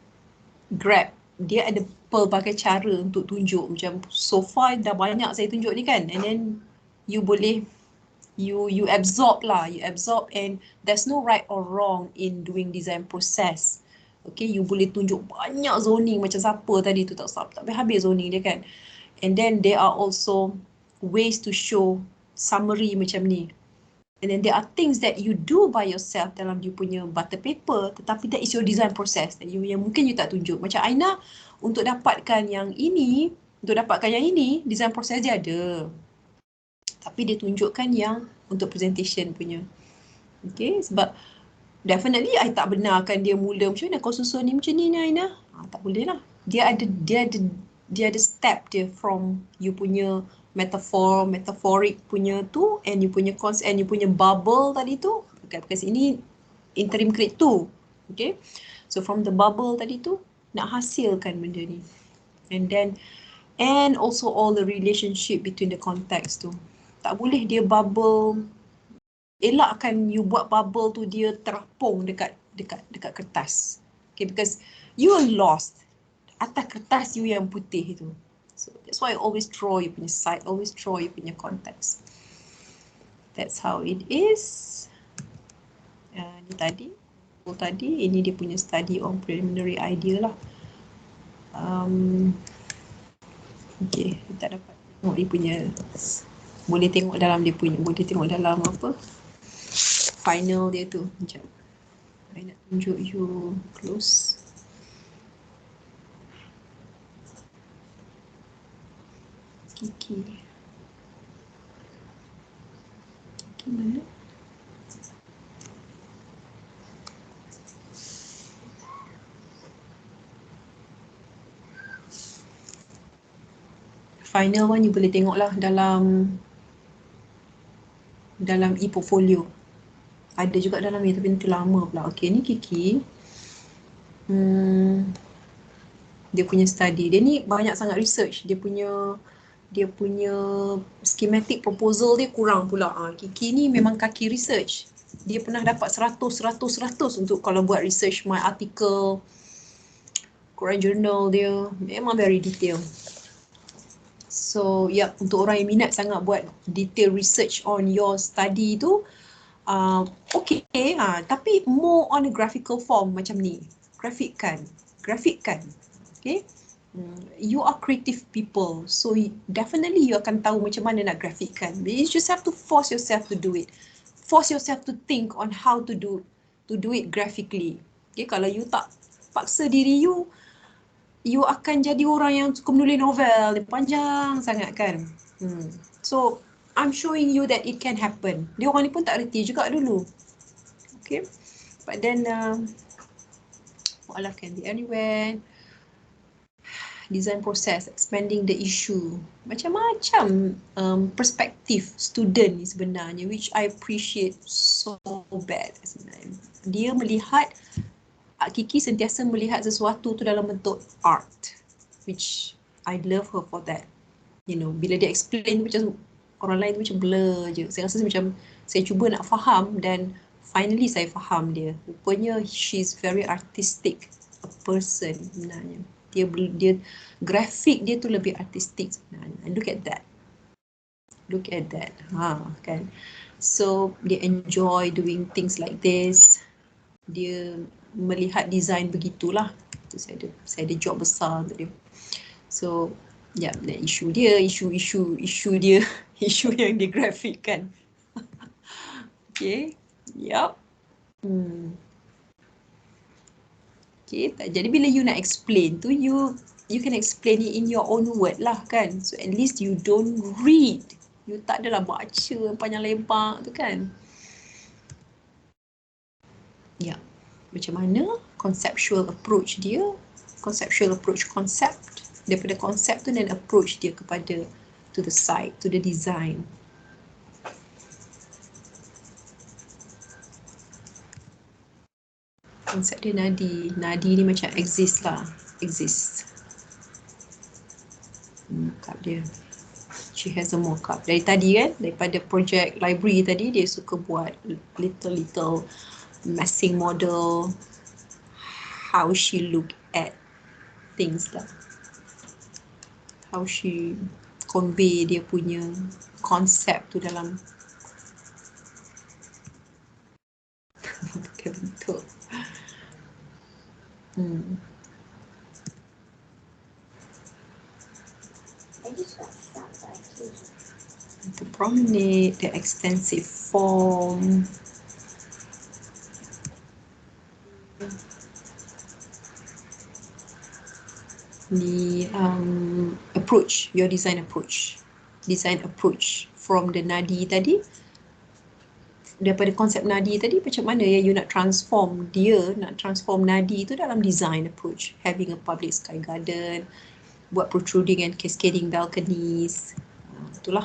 grab. Dia ada pelbagai cara untuk tunjuk, macam so far dah banyak saya tunjuk ni kan, and then you boleh you absorb, and there's no right or wrong in doing design process. Okay, you boleh tunjuk banyak zoning macam siapa tadi tu, tak habis zoning dia kan. And then there are also ways to show summary macam ni. And then there are things that you do by yourself dalam you punya butter paper, tetapi that is your design process yang mungkin you tak tunjuk. Macam Aina, untuk dapatkan yang ini, design process dia ada. Tapi dia tunjukkan yang untuk presentation punya. Okay, sebab definitely I tak benarkan dia mula macam mana kau susun ni macam ni Aina. Tak boleh lah. Dia ada step dia from you punya metaphoric punya tu, and you punya concept, and you punya bubble tadi tu. Okay, because ini interim grade 2. Okay, so from the bubble tadi tu nak hasilkan benda ni, and also all the relationship between the context tu. Tak boleh dia bubble, elakkan you buat bubble tu dia terapung dekat kertas. Okay, because you are lost atas kertas you yang putih tu. So that's why I always draw you punya side, always draw you punya context. That's how it is. Ni tadi, ini dia punya study on preliminary idea lah. Okay, kita dapat tengok dia punya, boleh tengok dalam apa, final dia tu. Sekejap, I nak tunjuk you close. Kiki mana? Final one you boleh tengok lah dalam e-portfolio. Ada juga dalam ni tapi nanti lama pula. Okay, ni Kiki. Dia punya study. Dia ni banyak sangat research. Dia punya schematic proposal dia kurang pula. Kiki ni memang kaki research. Dia pernah dapat 100 untuk kalau buat research my article, Quran journal dia. Memang very detail. So, ya, untuk orang yang minat sangat buat detail research on your study tu, okay, tapi more on a graphical form macam ni. Grafikkan. Okay. You are creative people, so definitely you akan tahu macam mana nak grafikkan. You just have to force yourself to do it. Force yourself to think on how to do it graphically. Okay, kalau you tak paksa diri you, you akan jadi orang yang suka menulis novel, dia panjang sangat kan. So, I'm showing you that it can happen. Dia orang ni pun tak reti juga dulu. Okay, but then what Allah can be anywhere. Design process, expanding the issue. Macam-macam perspektif student ni sebenarnya, which I appreciate so bad sebenarnya. Dia melihat, Kiki sentiasa melihat sesuatu tu dalam bentuk art, which I love her for that. You know, bila dia explain macam orang lain tu macam blur je. Saya rasa macam saya cuba nak faham dan finally saya faham dia. Rupanya she's very artistic a person sebenarnya. Dia grafik dia tu lebih artistik sebenarnya. Look at that. Kan. So dia enjoy doing things like this. Dia melihat design begitulah. Saya ada job besar untuk dia. So, ya, isu yang dia grafikkan. Okay, yup. Okay, jadi bila you nak explain tu, you can explain it in your own word lah kan. So at least you don't read. You tak adalah baca panjang lebar tu kan. Ya, macam mana conceptual approach dia, concept daripada konsep tu dan approach dia kepada to the site, to the design. Konsep dia nadi ni macam exist. Mock-up dia, she has a mock-up dari tadi kan, daripada project library tadi dia suka buat little massing model, how she look at things lah, how she convey dia punya konsep tu dalam bentuk. To promenade the extensive form. The approach, your design approach from the nadi tadi, daripada konsep nadi tadi, macam mana ya you nak transform nadi tu dalam design approach, having a public sky garden, buat protruding and cascading balconies, itulah.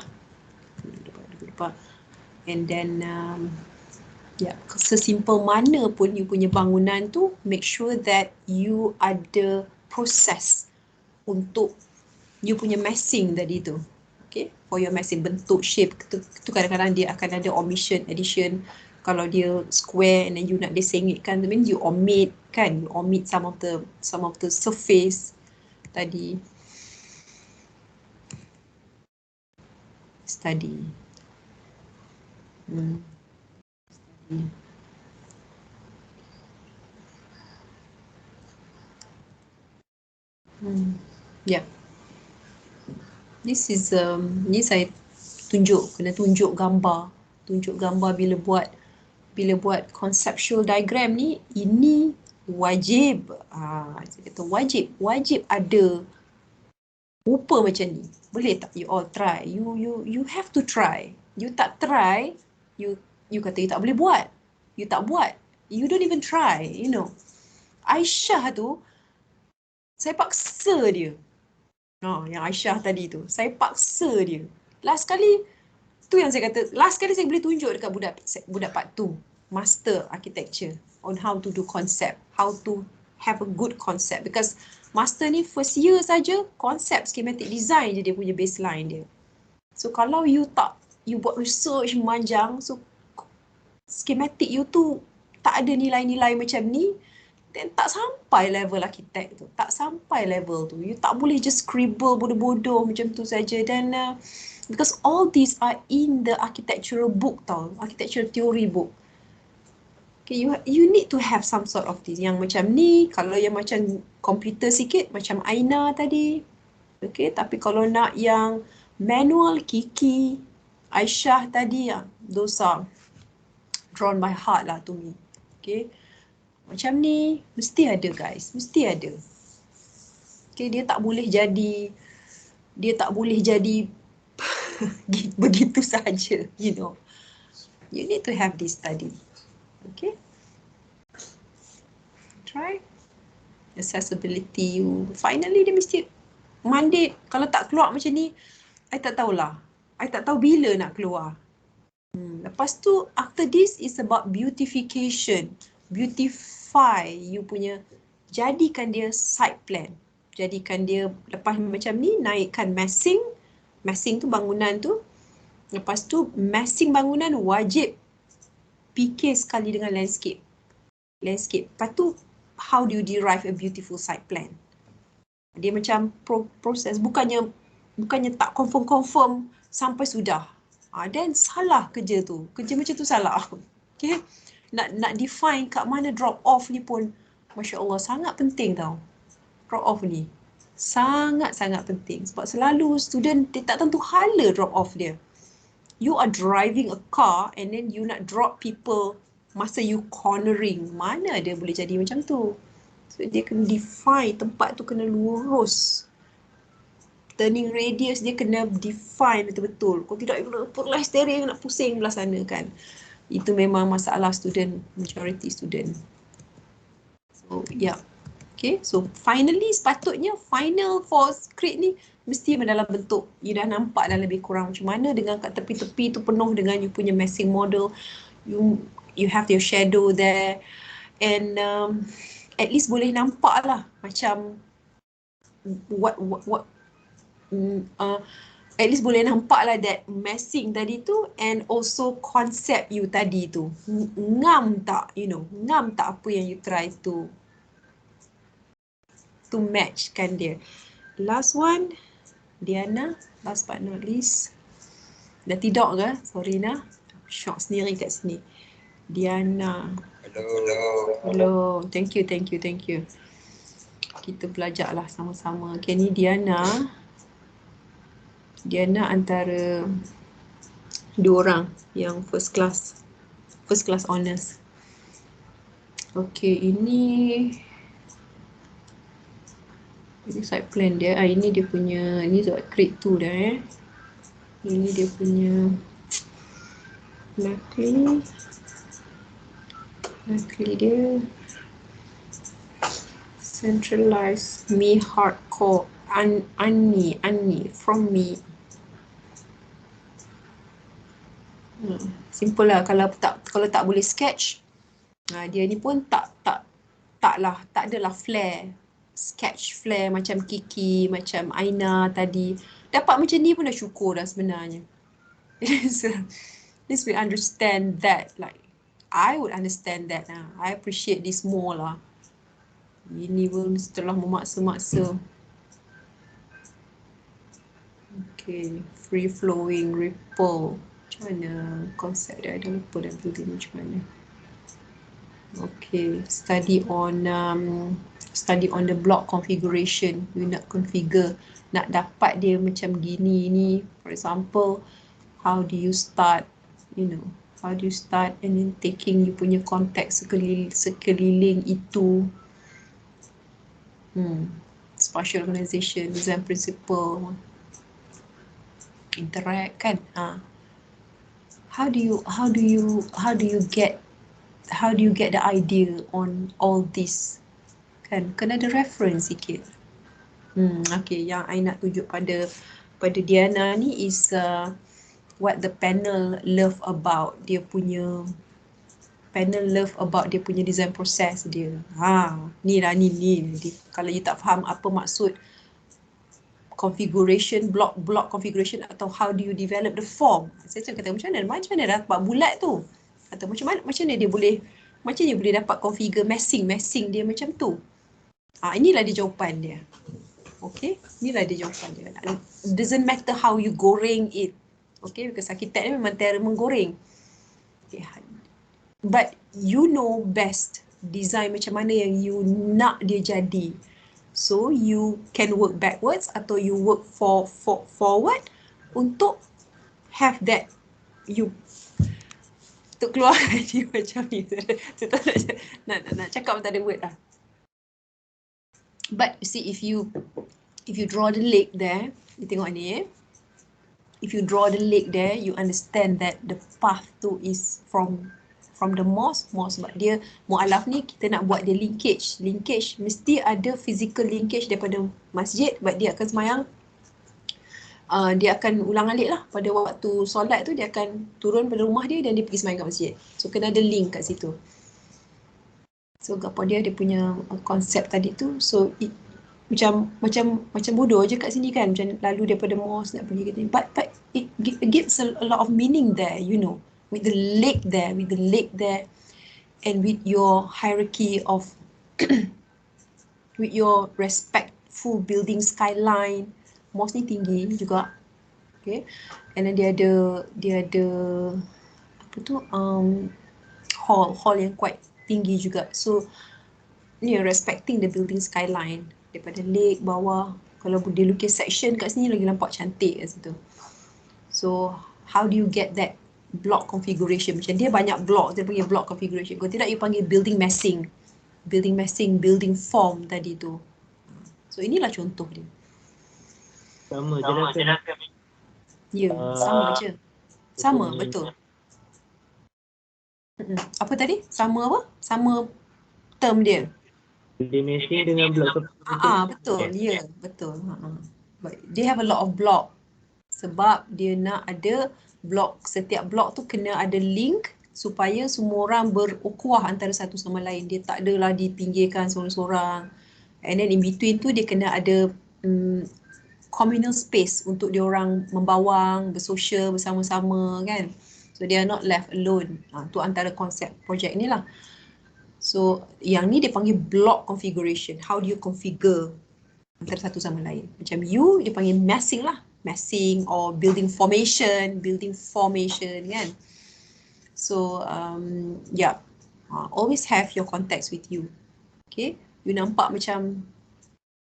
And then sesimpel mana pun you punya bangunan tu, make sure that you ada proses untuk you punya massing tadi tu. Okay, for your massing, bentuk, shape tu kadang-kadang dia akan ada omission, addition. Kalau dia square and then you nak dia sengitkan, I mean you omit kan, you omit some of the surface tadi. Study. Yeah. This is ni saya kena tunjuk gambar bila buat conceptual diagram ni, ini wajib saya kata wajib ada rupa macam ni. Boleh tak you all try? You have to try. You tak try, you kata you tak boleh buat. You tak buat. You don't even try, you know. Aisyah tu saya paksa dia. Yang Aisyah tadi tu, saya paksa dia. Last kali saya boleh tunjuk dekat budak part 2, master architecture, on how to do concept, how to have a good concept, because master ni first year saja konsep schematic design je dia punya baseline dia. So kalau you buat research manjang, so schematic you tu tak ada nilai-nilai macam ni, then tak sampai level arkitek tu, tak sampai level tu. You tak boleh just scribble bodoh-bodoh macam tu saja. Dan because all these are in the architectural book tau, architectural theory book. Okay, you need to have some sort of this. Yang macam ni, kalau yang macam komputer sikit, macam Aina tadi. Okay, tapi kalau nak yang manual, Kiki, Aisyah tadi, those are drawn by heart lah to me. Okay. Macam ni, mesti ada guys, mesti ada. Okay, dia tak boleh jadi begitu saja, you know. You need to have this study. Okay. Try. Accessibility. Finally dia mesti mandate. Kalau tak keluar macam ni, I tak tahulah. I tak tahu bila nak keluar. Lepas tu, after this is about beautification. Beautify you punya, jadikan dia site plan, jadikan dia, lepas macam ni naikkan massing tu bangunan tu, lepas tu massing bangunan wajib fikir sekali dengan landscape, lepas tu how do you derive a beautiful site plan. Dia macam proses, bukannya tak confirm sampai sudah, then salah kerja macam tu salah. Okay, nak define kat mana drop off ni pun, Masya Allah, sangat penting tau. Drop off ni sangat-sangat penting, sebab selalu student dia tak tentu hala drop off dia. You are driving a car and then you nak drop people masa you cornering, mana dia boleh jadi macam tu. So dia kena define, tempat tu kena lurus, turning radius dia kena define betul-betul. Kalau tidak, perlah steering nak pusing belah sana kan. Itu memang masalah student, majority student. So yeah. Okay, so finally sepatutnya final for script ni mesti dalam bentuk, you dah nampak dah lebih kurang macam mana, dengan kat tepi-tepi tu penuh dengan you punya massing model, you have your shadow there, and at least boleh nampak lah macam at least boleh nampak lah that massing tadi tu, and also concept you tadi tu. Ngam tak, ngam tak apa yang you try to match kan dia. Last one, Diana, last but not least. Dah tidur ke? Sorry Nah. Shock sendiri kat sini. Diana. Hello. Thank you. Kita belajarlah sama-sama. Okay, ni Diana antara Dua orang yang first class honours. Okay, ini side plan dia. Ini dia punya, ini grade 2 dah Ini dia punya luckily dia centralized me hardcore Annie from me. Simple lah. Kalau tak boleh sketch, dia ni pun tak adalah flare, sketch flare macam Kiki, macam Aina tadi. Dapat macam ni pun dah syukur dah sebenarnya. So, at least we understand that, like I would understand that. I appreciate this more lah. Ini pun setelah memaksa-maksa. Okay, free flowing ripple. Macam mana konsep dia? Ada lupa dah building macam mana. Okay, study on the block configuration. You nak configure, nak dapat dia macam gini ni. For example, how do you start? How do you start and then taking you punya konteks sekeliling itu. Spatial organization, design principle, interact kan. How do you get the idea on all this? Kan kena ada reference sikit. Okay, yang I nak tunjuk pada Diana ni is what the panel love about dia punya design process dia. Ni. Kalau you tak faham apa maksud configuration, block configuration atau how do you develop the form. Saya kata macam mana dapat bulat tu? Atau macam mana dia boleh dapat configure massing dia macam tu. Inilah dia jawapan dia. Okay, inilah dia jawapan dia. Doesn't matter how you goreng it. Okay, because arkitek ni memang cara menggoreng. Okay. But you know best design macam mana yang you nak dia jadi. So you can work backwards atau you work forward untuk have that you untuk keluar dia macam ni. Saya tak nak cakap tak ada word lah. But you see, if you draw the leg there, you tengok ni if you draw the leg there, you understand that the path tu is from the mosque sebab dia mu'alaf ni kita nak buat dia linkage mesti ada physical linkage daripada masjid sebab dia akan semayang, dia akan ulang alik lah pada waktu solat tu, dia akan turun pada rumah dia dan dia pergi semayang kat masjid. So kena ada link kat situ. So apa dia punya konsep tadi tu, so macam bodoh je kat sini kan, macam lalu daripada mosque nak pergi ke sini, but it gives a lot of meaning there, with the lake there and with your hierarchy of with your respectful building skyline. Mosque ni tinggi juga, okay, and then dia ada apa tu hall yang quite tinggi juga. So ni respecting the building skyline daripada lake bawah. Kalau dia lukis section kat sini lagi nampak cantik kat situ. So how do you get that block configuration? Macam dia banyak block, dia panggil block configuration. Kalau tidak you panggil building massing, building form tadi tu. So inilah contoh dia. Sama je lah. Ya, sama je. Sama, betul. Apa tadi? Sama apa? Sama term dia. Dimensi dengan blok. Betul. Ya, betul. But they have a lot of block. Sebab dia nak ada blok, setiap blok tu kena ada link supaya semua orang berukhuwah antara satu sama lain. Dia tak adalah dipinggirkan seorang-seorang. And then in between tu dia kena ada communal space untuk dia orang membawang, bersosial bersama-sama kan. So they are not left alone. Tu antara konsep projek ni lah. So yang ni dia panggil block configuration. How do you configure antara satu sama lain? Macam you, dia panggil massing lah. Massing or building formation kan. So always have your context with you. Okay, you nampak macam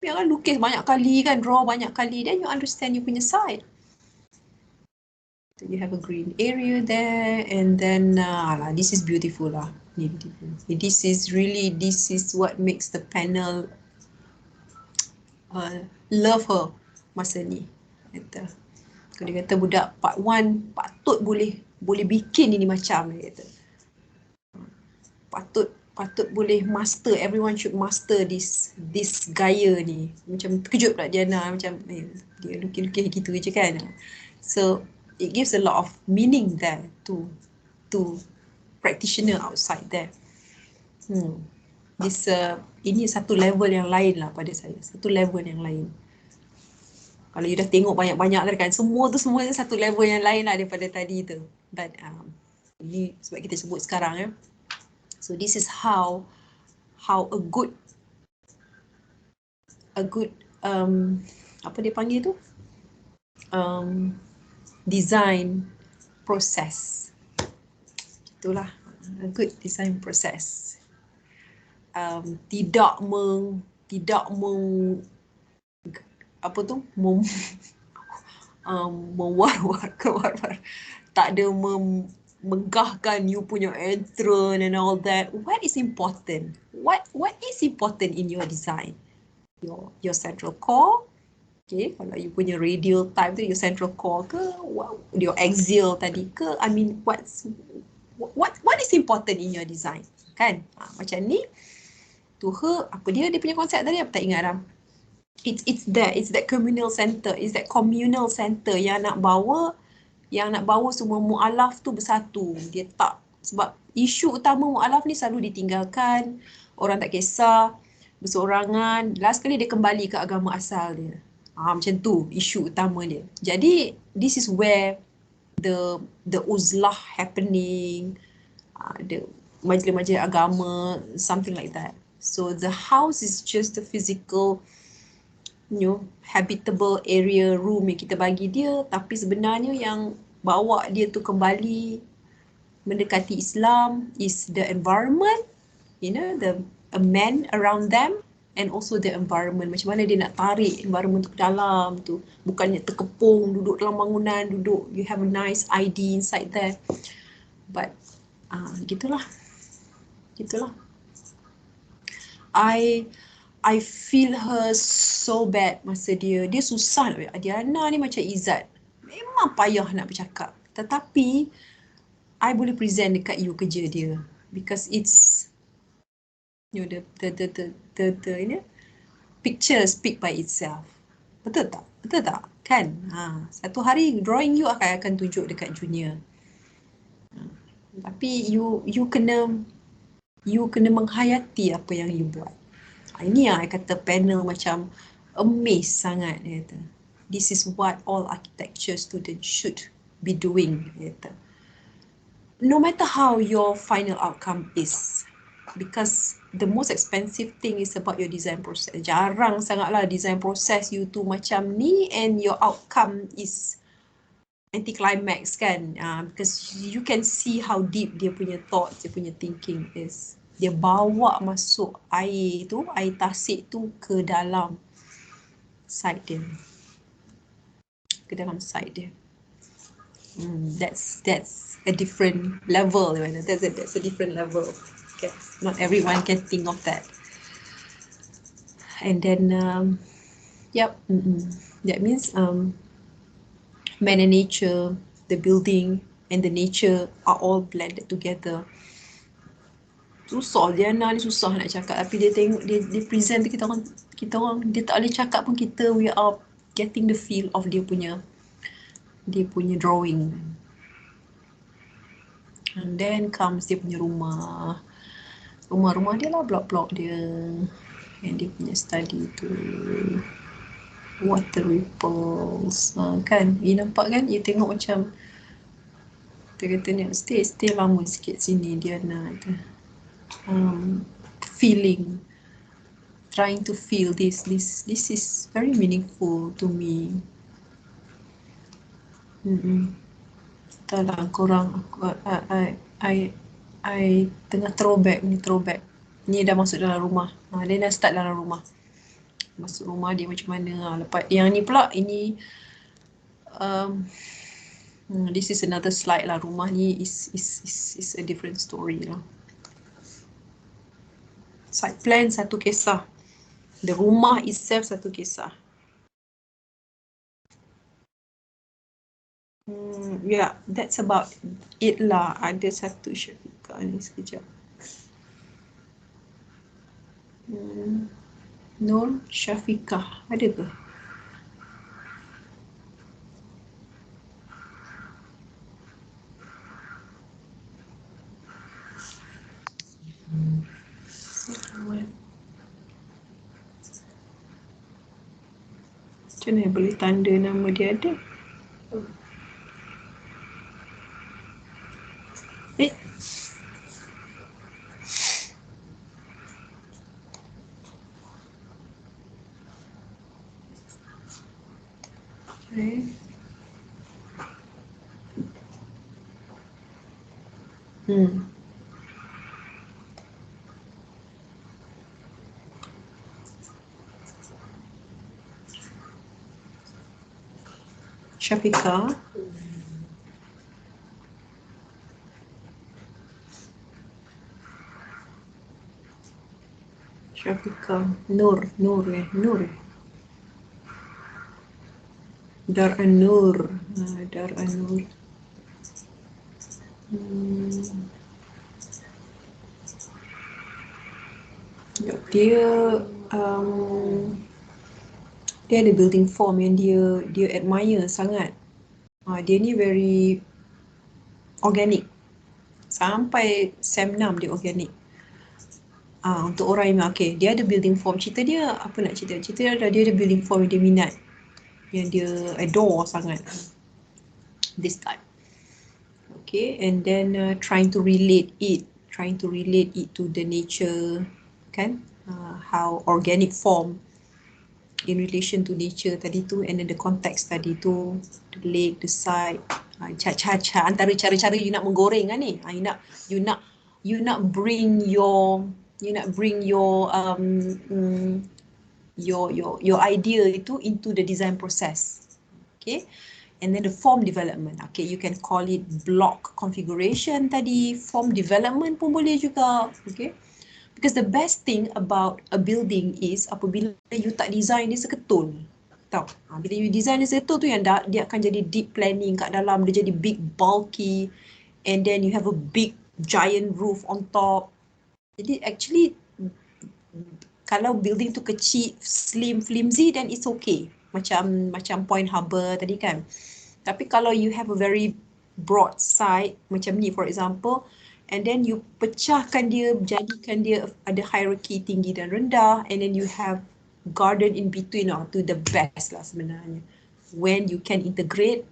biarlah lukis banyak kali kan, draw banyak kali, then you understand you punya side. So you have a green area there, and then this is beautiful lah. This is what makes the panel love her masa ni. Dia kata budak part 1 patut boleh bikin ini macam, dia kata. Patut boleh master, everyone should master this gaya ni. Macam terkejut pula Diana, macam dia lukis-lukis gitu je kan. So it gives a lot of meaning there to practitioner outside there. Ini satu level yang lain lah pada saya, satu level yang lain. Kalau you dah tengok banyak-banyak lah kan, semua satu level yang lain lah daripada tadi tu. But ini sebab kita sebut sekarang ya. So this is how a good apa dia panggil tu? Design process. Itulah a good design process. Tidak mewar-war, tak ada megahkan you punya entrance and all that. What is important? What is important in your design? Your central core. Okay, kalau you punya radial type tu, your central core ke, your axial tadi ke, I mean what is important in your design? Kan? Macam ni. To her, apa dia punya konsep tadi, apa tak ingat dah. It's that communal center, it's that communal center yang nak bawa semua mu'alaf tu bersatu. Dia tak, sebab isu utama mu'alaf ni selalu ditinggalkan, orang tak kisah, bersorangan, last kali dia kembali ke agama asal dia. Macam tu isu utama dia. Jadi this is where the uzlah happening, the majlis-majlis agama, something like that. So the house is just a physical, habitable area, room yang kita bagi dia, tapi sebenarnya yang bawa dia tu kembali mendekati Islam is the environment, a man around them, and also the environment. Macam mana dia nak tarik environment tu ke dalam tu, bukannya terkepung duduk dalam bangunan, you have a nice ID inside there. But gitulah. I feel her so bad masa dia susah. Diana ni macam Izzat, memang payah nak bercakap, tetapi I boleh present dekat you kerja dia, because it's the picture speak by itself. Betul tak kan? Satu hari drawing you akan tunjuk dekat junior, tapi you kena menghayati apa yang you buat. Ini yang I kata panel macam amazed sangat, dia kata. This is what all architecture students should be doing, dia kata. No matter how your final outcome is, because the most expensive thing is about your design process. Jarang sangatlah design process you tu macam ni and your outcome is anti-climax kan, because you can see how deep dia punya thoughts, dia punya thinking is. Dia bawa masuk air tasik tu ke dalam side dia. That's a different level. That's a different level. Okay. Not everyone can think of that. And then, that means man and nature, the building and the nature are all blended together. Susah, Diana ni susah nak cakap, tapi dia tengok, dia present kita orang, dia tak boleh cakap pun, we are getting the feel of dia punya drawing. And then comes dia punya rumah dia lah, blok-blok dia, and dia punya study tu, water ripples, kan, you nampak kan, you tengok macam dia kata ni stay lama sikit sini Diana tu. Feeling, trying to feel this is very meaningful to me. Entahlah korang, I tengah throwback ni dah masuk dalam rumah. Dia dah start dalam rumah, masuk rumah dia macam mana. Lepas yang ni pula, ini This is another slide lah. Rumah ni is a different story lah. Site plan satu kisah. The rumah itself satu kisah. Yeah, that's about it lah. Ada satu Syafiqah ni sekejap. Nur Syafiqah, ada ke? Macam mana boleh tanda nama dia ada? Syafiqah. Syafiqah. Nur. Dar An-Nur. Dar An-Nur. Dia dia ada building form yang dia admire sangat. Dia ni very organic. Sampai SEM 6 dia organic. Untuk orang yang dia ada building form. Cerita dia apa nak cerita? Cerita dia ada building form yang dia minat. Yang dia adore sangat. This type. Okay, and then trying to relate it to the nature, kan? How organic form in relation to nature tadi tu, and then the context tadi tu, the lake, the site, antara cara-cara you nak menggoreng kan ni, you nak bring your idea itu into the design process. Okay, and then the form development. Okay, you can call it block configuration tadi, form development pun boleh juga. Okay, because the best thing about a building is apabila you tak design dia seketul. Tahu? Bila you design dia seketul tu yang dia akan jadi deep planning kat dalam, dia jadi big bulky, and then you have a big giant roof on top. Jadi actually kalau building tu kecil, slim, flimsy, then it's okay. Macam Point Harbour tadi kan. Tapi kalau you have a very broad site macam ni for example, and then you pecahkan dia, jadikan dia ada hierarchy tinggi dan rendah, and then you have garden in between, tu the best lah sebenarnya. When you can integrate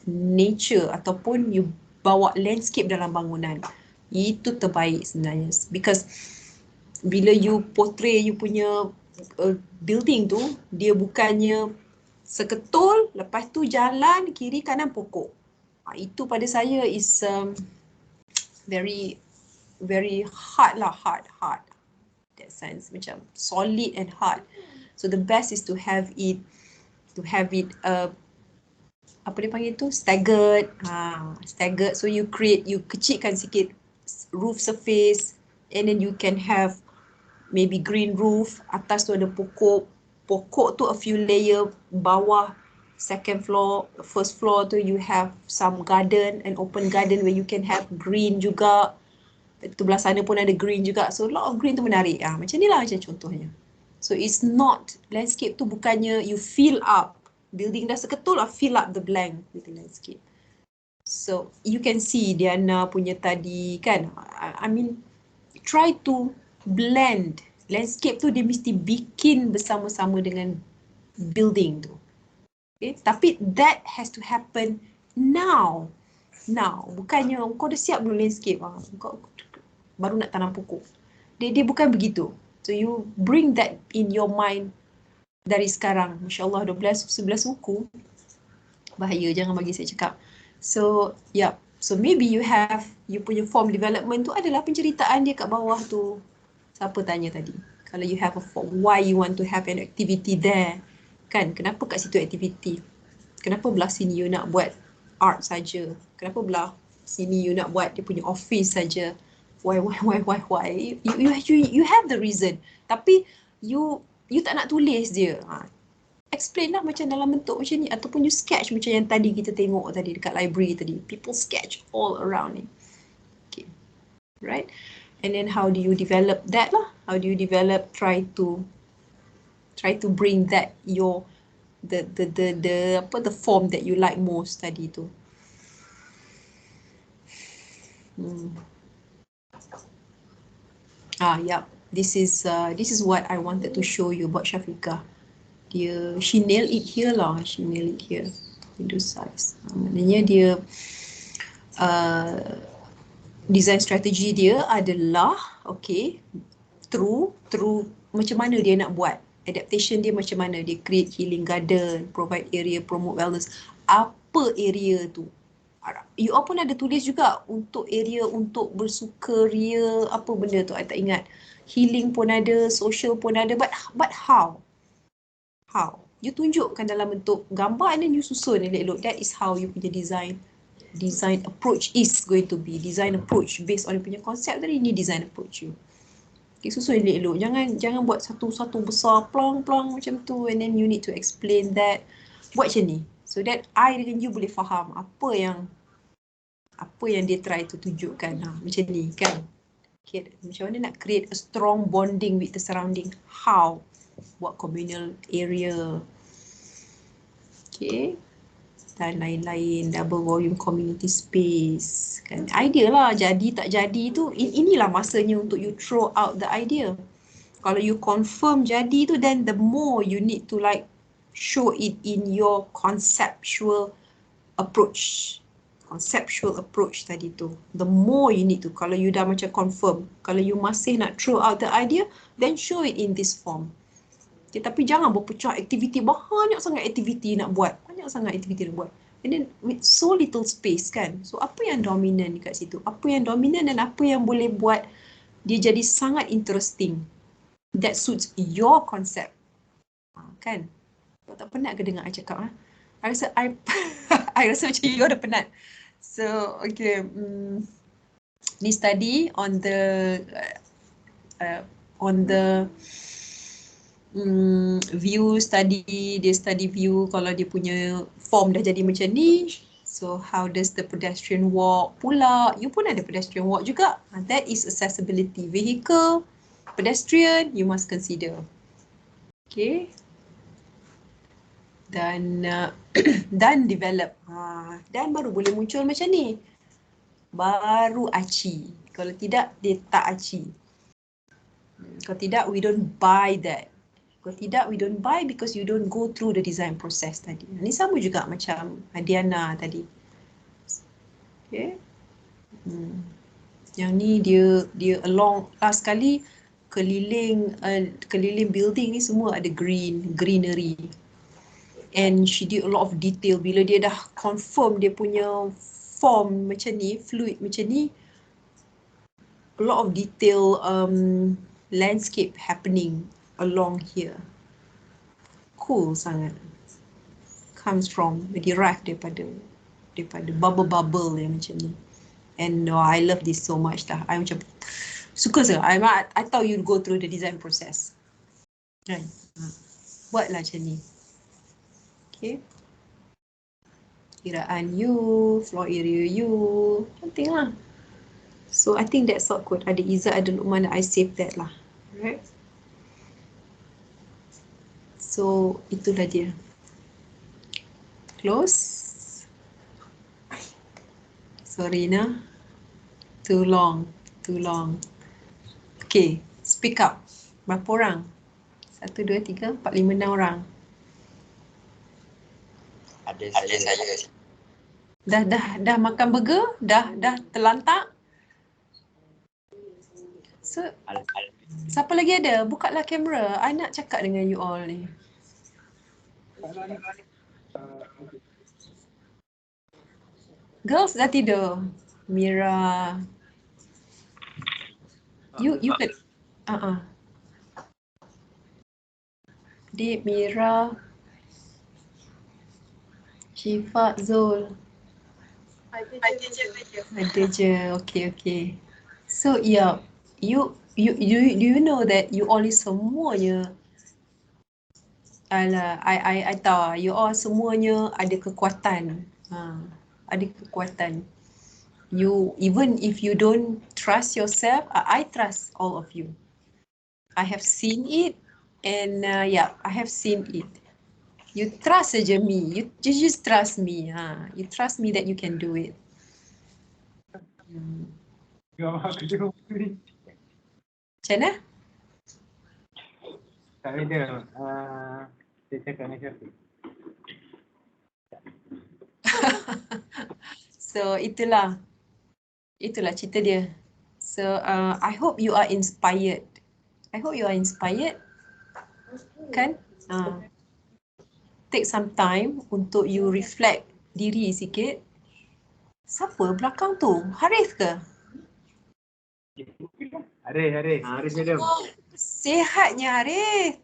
nature ataupun you bawa landscape dalam bangunan, itu terbaik sebenarnya. Because bila you portray you punya building tu, dia bukannya seketul, lepas tu jalan kiri kanan pokok. Itu pada saya is very hard lah, hard. That sense, macam solid and hard. So the best is to have it apa dia panggil tu, staggered. Staggered, so you kecilkan sikit roof surface, and then you can have maybe green roof, atas tu ada pokok tu a few layer, bawah second floor, first floor tu you have some garden, an open garden where you can have green juga. Tu belah sana pun ada green juga, so a lot of green tu menarik. Macam ni lah macam contohnya. So it's not, landscape tu bukannya you fill up, building dah seketul lah, fill up the blank with the landscape. So you can see Diana punya tadi kan, I mean try to blend. Landscape tu dia mesti bikin bersama-sama dengan building tu. Okay? Tapi that has to happen now. Bukannya kau dah siap belum landscape, kau baru nak tanam pokok. Dia bukan begitu. So you bring that in your mind dari sekarang. Masya Allah, 11 buku. Bahaya, jangan bagi saya cakap. So, yeah. So maybe you punya form development tu adalah penceritaan dia kat bawah tu. Siapa tanya tadi? Kalau you have a form, why you want to have an activity there? Kan, kenapa kat situ activity? Kenapa belah sini you nak buat art saja? Kenapa belah sini you nak buat dia punya office saja? Why? You have the reason. Tapi you tak nak tulis dia. Explain lah macam dalam bentuk macam ni, ataupun you sketch macam yang tadi kita tengok tadi dekat library tadi. People sketch all around ni. Okay. Right? And then how do you develop that lah? How do you develop, try to bring that the form that you like most tadi tu. Yeah. This is what I wanted to show you about Syafiqah. She nailed it here lah. She nailed it here. Window size. Maknanya dia design strategi dia adalah through macam mana dia nak buat. Adaptation dia macam mana. Dia create healing garden, provide area, promote wellness. Apa area tu? You all pun ada tulis juga untuk area untuk bersukaria, apa benda tu, I tak ingat. Healing pun ada, social pun ada, but how? How? You tunjukkan dalam bentuk gambar and then you susun elok-elok. That is how you punya design approach is going to be. Design approach based on you punya konsep tadi, ni design approach you. Okay, susun elok-elok. Jangan buat satu-satu besar plong-plong macam tu and then you need to explain that. Buat macam ni. So that I dengan you boleh faham apa yang dia try to tunjukkan. Macam ni kan. Okay, macam mana nak create a strong bonding with the surrounding. How? Buat communal area. Okay. Dan lain-lain, double volume community space. Kan? Idea lah, jadi tak jadi tu, inilah masanya untuk you throw out the idea. Kalau you confirm jadi tu, then the more you need to like show it in your conceptual approach. Conceptual approach tadi tu. The more you need to, kalau you dah macam confirm, kalau you masih nak throw out the idea, then show it in this form. Okay, tapi jangan berpecah aktiviti, banyak sangat aktiviti nak buat. Banyak sangat aktiviti nak buat. And then with so little space kan. So apa yang dominan dekat situ? Apa yang dominan dan apa yang boleh buat dia jadi sangat interesting. That suits your concept. Kan? Kau tak penat ke dengar I cakap? I rasa I rasa macam you dah penat. So okay. Ni study on the view study, dia study view kalau dia punya form dah jadi macam ni. So how does the pedestrian walk pula? You pun ada pedestrian walk juga. That is accessibility. Vehicle, pedestrian, you must consider. Okay. Dan develop. Dan baru boleh muncul macam ni. Baru aci. Kalau tidak, dia tak aci. Kalau tidak, we don't buy that. Kalau tidak, we don't buy because you don't go through the design process tadi. Ini sama juga macam Diana tadi. Okay. Yang ni dia along last sekali keliling building ni semua ada greenery. And she did a lot of detail. Bila dia dah confirm dia punya form macam ni, fluid macam ni, a lot of detail landscape happening along here. Cool sangat. Comes from, derived daripada bubble yang macam ni. And I love this so much dah. I macam suka je. I thought you'd go through the design process. Kan? Buatlah macam ni. Okay. Kiraan you, floor area you. Penting lah. So I think that's all kot. Ada Izzat, ada Luqman, I save that lah. Alright. So itulah dia. Close. Sorry nah. Too long. Okay, speak up. Berapa orang? 1, 2, 3, 4, 5, 6 orang. Ada saya. Dah makan burger? Dah terlantak? So, siapa lagi ada? Bukalah kamera. I nak cakap dengan you all ni. Girls dah tidur. Mira. You could. Dip, Mira. Syifa, Zul. Ada je. Okay. So yeah, do you know that you all is semuanya, I tahu you all semuanya ada kekuatan. Ada kekuatan. You, even if you don't trust yourself, I trust all of you. I have seen it, and yeah, I have seen it. You trust saja me. You just trust me. You trust me that you can do it. Macam mana? Tak ada. Saya cakap dengan siapa? So itulah cerita dia. So I hope you are inspired. Kan? Take some time untuk you reflect diri sikit. Siapa belakang tu? Harith ke? Haris madam. Sihatnya Harith.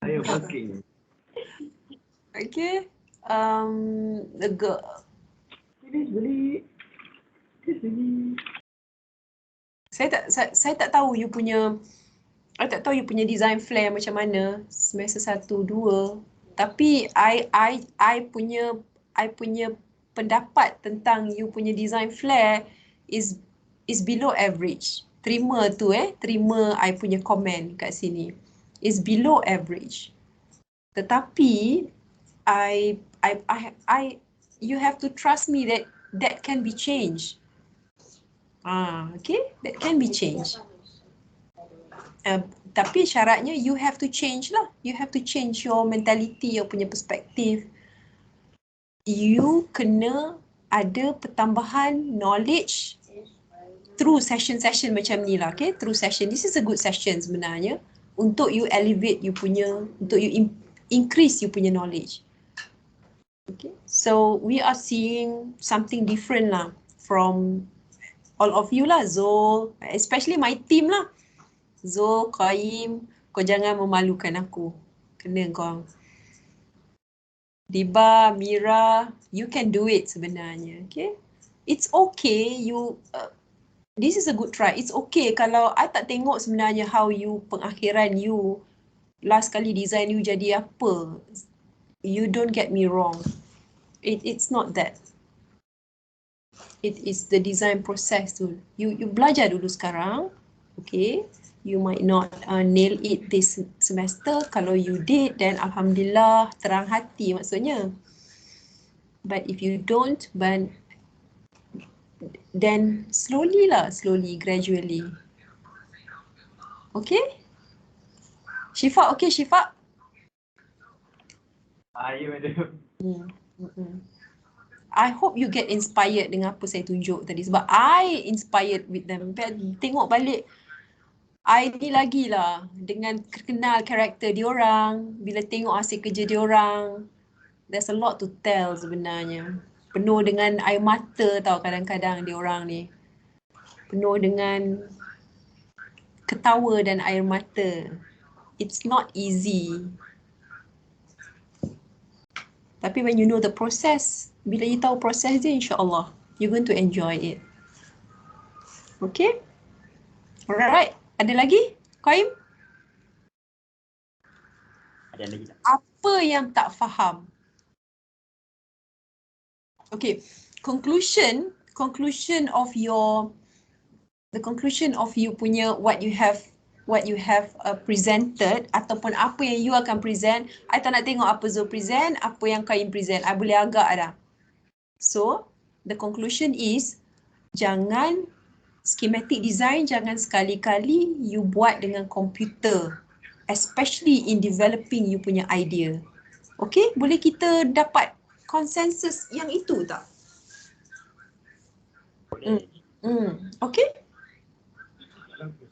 Saya working. Okay. Saya tak tahu you punya design flare macam mana semester 1, 2. Tapi I punya pendapat tentang you punya design flare is below average. Terima I punya komen kat sini. Is below average. Tetapi you have to trust me that can be changed. Okay, that can be changed. Tapi syaratnya you have to change lah. You have to change your mentality, your punya perspektif. You kena ada pertambahan knowledge through session-session macam ni lah. Okay, through session. This is a good session sebenarnya untuk you elevate you punya, untuk you increase you punya knowledge. Okay, so we are seeing something different lah from all of you lah, Zul, especially my team lah. Zul, Qaim, kau jangan memalukan aku. Kena kau. Diba, Mira, you can do it sebenarnya, okay? It's okay, this is a good try. It's okay kalau I tak tengok sebenarnya how you, pengakhiran you, last kali design you jadi apa. You don't get me wrong. It's not that. It is the design process tu. You belajar dulu sekarang, okay? You might not nail it this semester. Kalau you did, then alhamdulillah, terang hati maksudnya. But if you don't, then slowly, gradually. Okay? Syifa, okay Syifa? Ya madam. I hope you get inspired dengan apa saya tunjuk tadi. Sebab I inspired with them. Tengok balik, I ni lagi lah dengan kenal karakter diorang, bila tengok hasil kerja diorang, there's a lot to tell sebenarnya. Penuh dengan air mata tau kadang-kadang diorang ni. Penuh dengan ketawa dan air mata. It's not easy. Tapi when you know the process, bila you tahu proses dia, insyaAllah, you're going to enjoy it. Okay? Alright. Ada lagi? Qaim? Ada lagi tak? Apa yang tak faham? Okay, conclusion of you punya what you have presented ataupun apa yang you akan present. I tak nak tengok apa Zul present, apa yang Qaim present. I boleh agak dah. So, the conclusion is jangan schematic design, jangan sekali-kali you buat dengan komputer, especially in developing you punya idea. Okay, boleh kita dapat konsensus yang itu tak? Okay.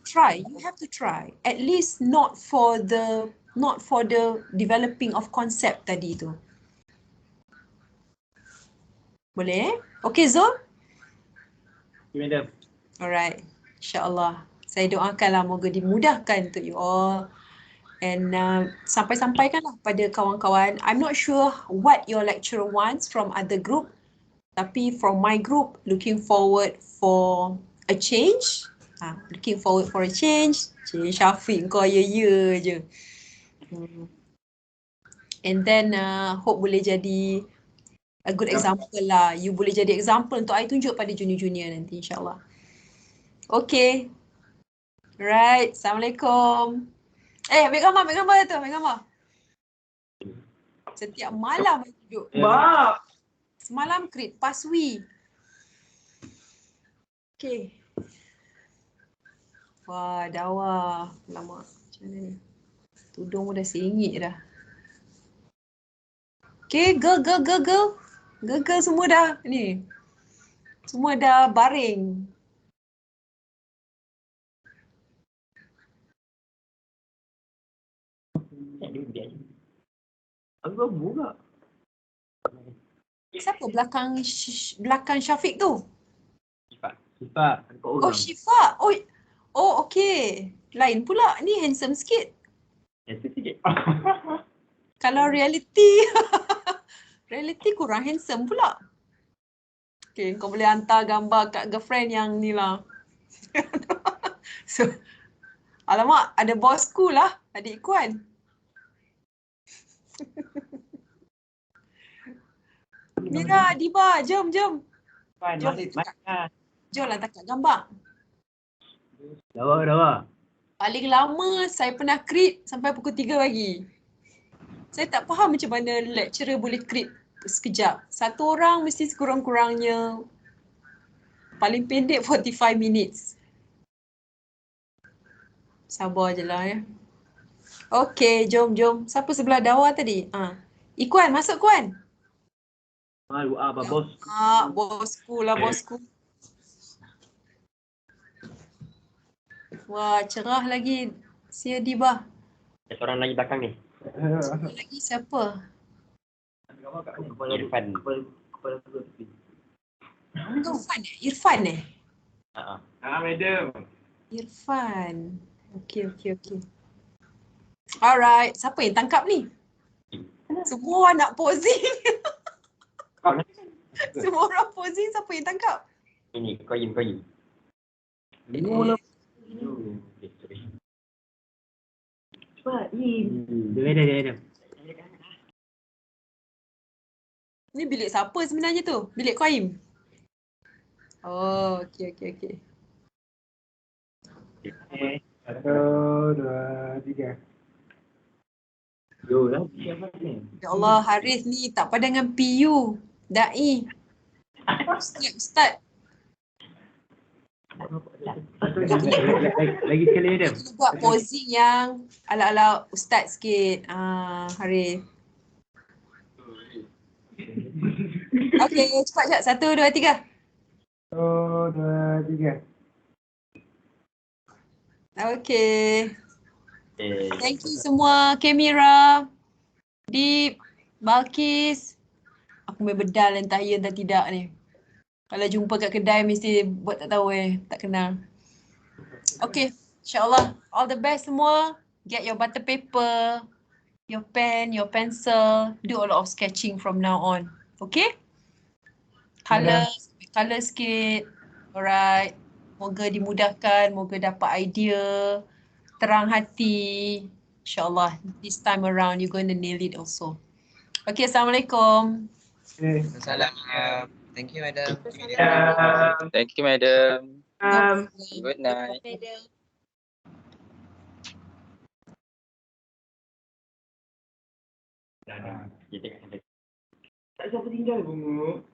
Try, you have to try. At least not for the developing of concept tadi tu. Boleh? Okay Zul? Ya madam. Alright, insyaAllah. Saya doakanlah moga dimudahkan untuk you all. And sampai-sampaikanlah pada kawan-kawan. I'm not sure what your lecturer wants from other group, tapi from my group, looking forward for a change. Looking forward for a change. Cik Syafiq kau ya je. And then hope boleh jadi a good example lah. You boleh jadi example untuk I tunjuk pada junior-junior nanti insyaAllah. Okay. Right. Assalamualaikum. Ambil gambar tu, ambil gambar. Setiap malam I duduk. Semalam create paswi. Okay. Wah, dawa. Lama. Macam mana ni? Tudung pun dah sengit dah. Okay, girl. Girl semua dah ni. Semua dah baring. Aku buka. Siapa belakang Syafiq tu? Sifat. Oh, Syifa. Oh, okay. Lain pula. Ni handsome sikit. Sikit. Kalau reality kurang handsome pula. Okay, kau boleh hantar gambar kat girlfriend yang ni lah. So, alamak, ada bosku lah, adik Ikuan. Mira, Diba, jom. Jom lah tangkap gambar. Dawa. Paling lama saya pernah create sampai pukul 3 pagi. Saya tak faham macam mana lecturer boleh create sekejap. Satu orang mesti sekurang-kurangnya paling pendek 45 minutes. Sabar je lah ya. Okay, jom. Siapa sebelah Dawa tadi? Ikuan, masuk Kuan. Bos. Bosku lah, bosku. Wah, cerah lagi si Diba. Ada seorang lagi belakang ni. Satu lagi siapa? Irfan. Irfan eh? Madam. Irfan. Okay. Alright, siapa yang tangkap ni? Semua nak posing. Semua orang posing, siapa yang tangkap? Ini, Koyim. Cepat, Dia. Ni bilik siapa sebenarnya tu? Bilik Qaim? Oh, okay. 1, 2, 3. Yo lah, siapa ni? Ya Allah, Haris ni tak padan dengan PU. Da'i. Ustaz. Lagi sekali Adam. Kita buat posing yang ala-ala ustaz sikit. Haris. Okay, cepat. 1, 2, 3. 1, 2, 3. Okay. Thank you semua. Kamira, Deep, Balkis. Aku main bedal entah ya entah tidak ni. Kalau jumpa kat kedai mesti buat tak tahu tak kenal. Okay, insyaAllah. All the best semua. Get your butter paper, your pen, your pencil. Do a lot of sketching from now on. Okay? Colour sikit. Alright. Moga dimudahkan, moga dapat idea. Terang hati. InsyaAllah, this time around you're going to nail it also. Okay, Assalamualaikum. Salam. Thank you, madam. Thank you, madam. Good night. Tak siapa tinggal pun.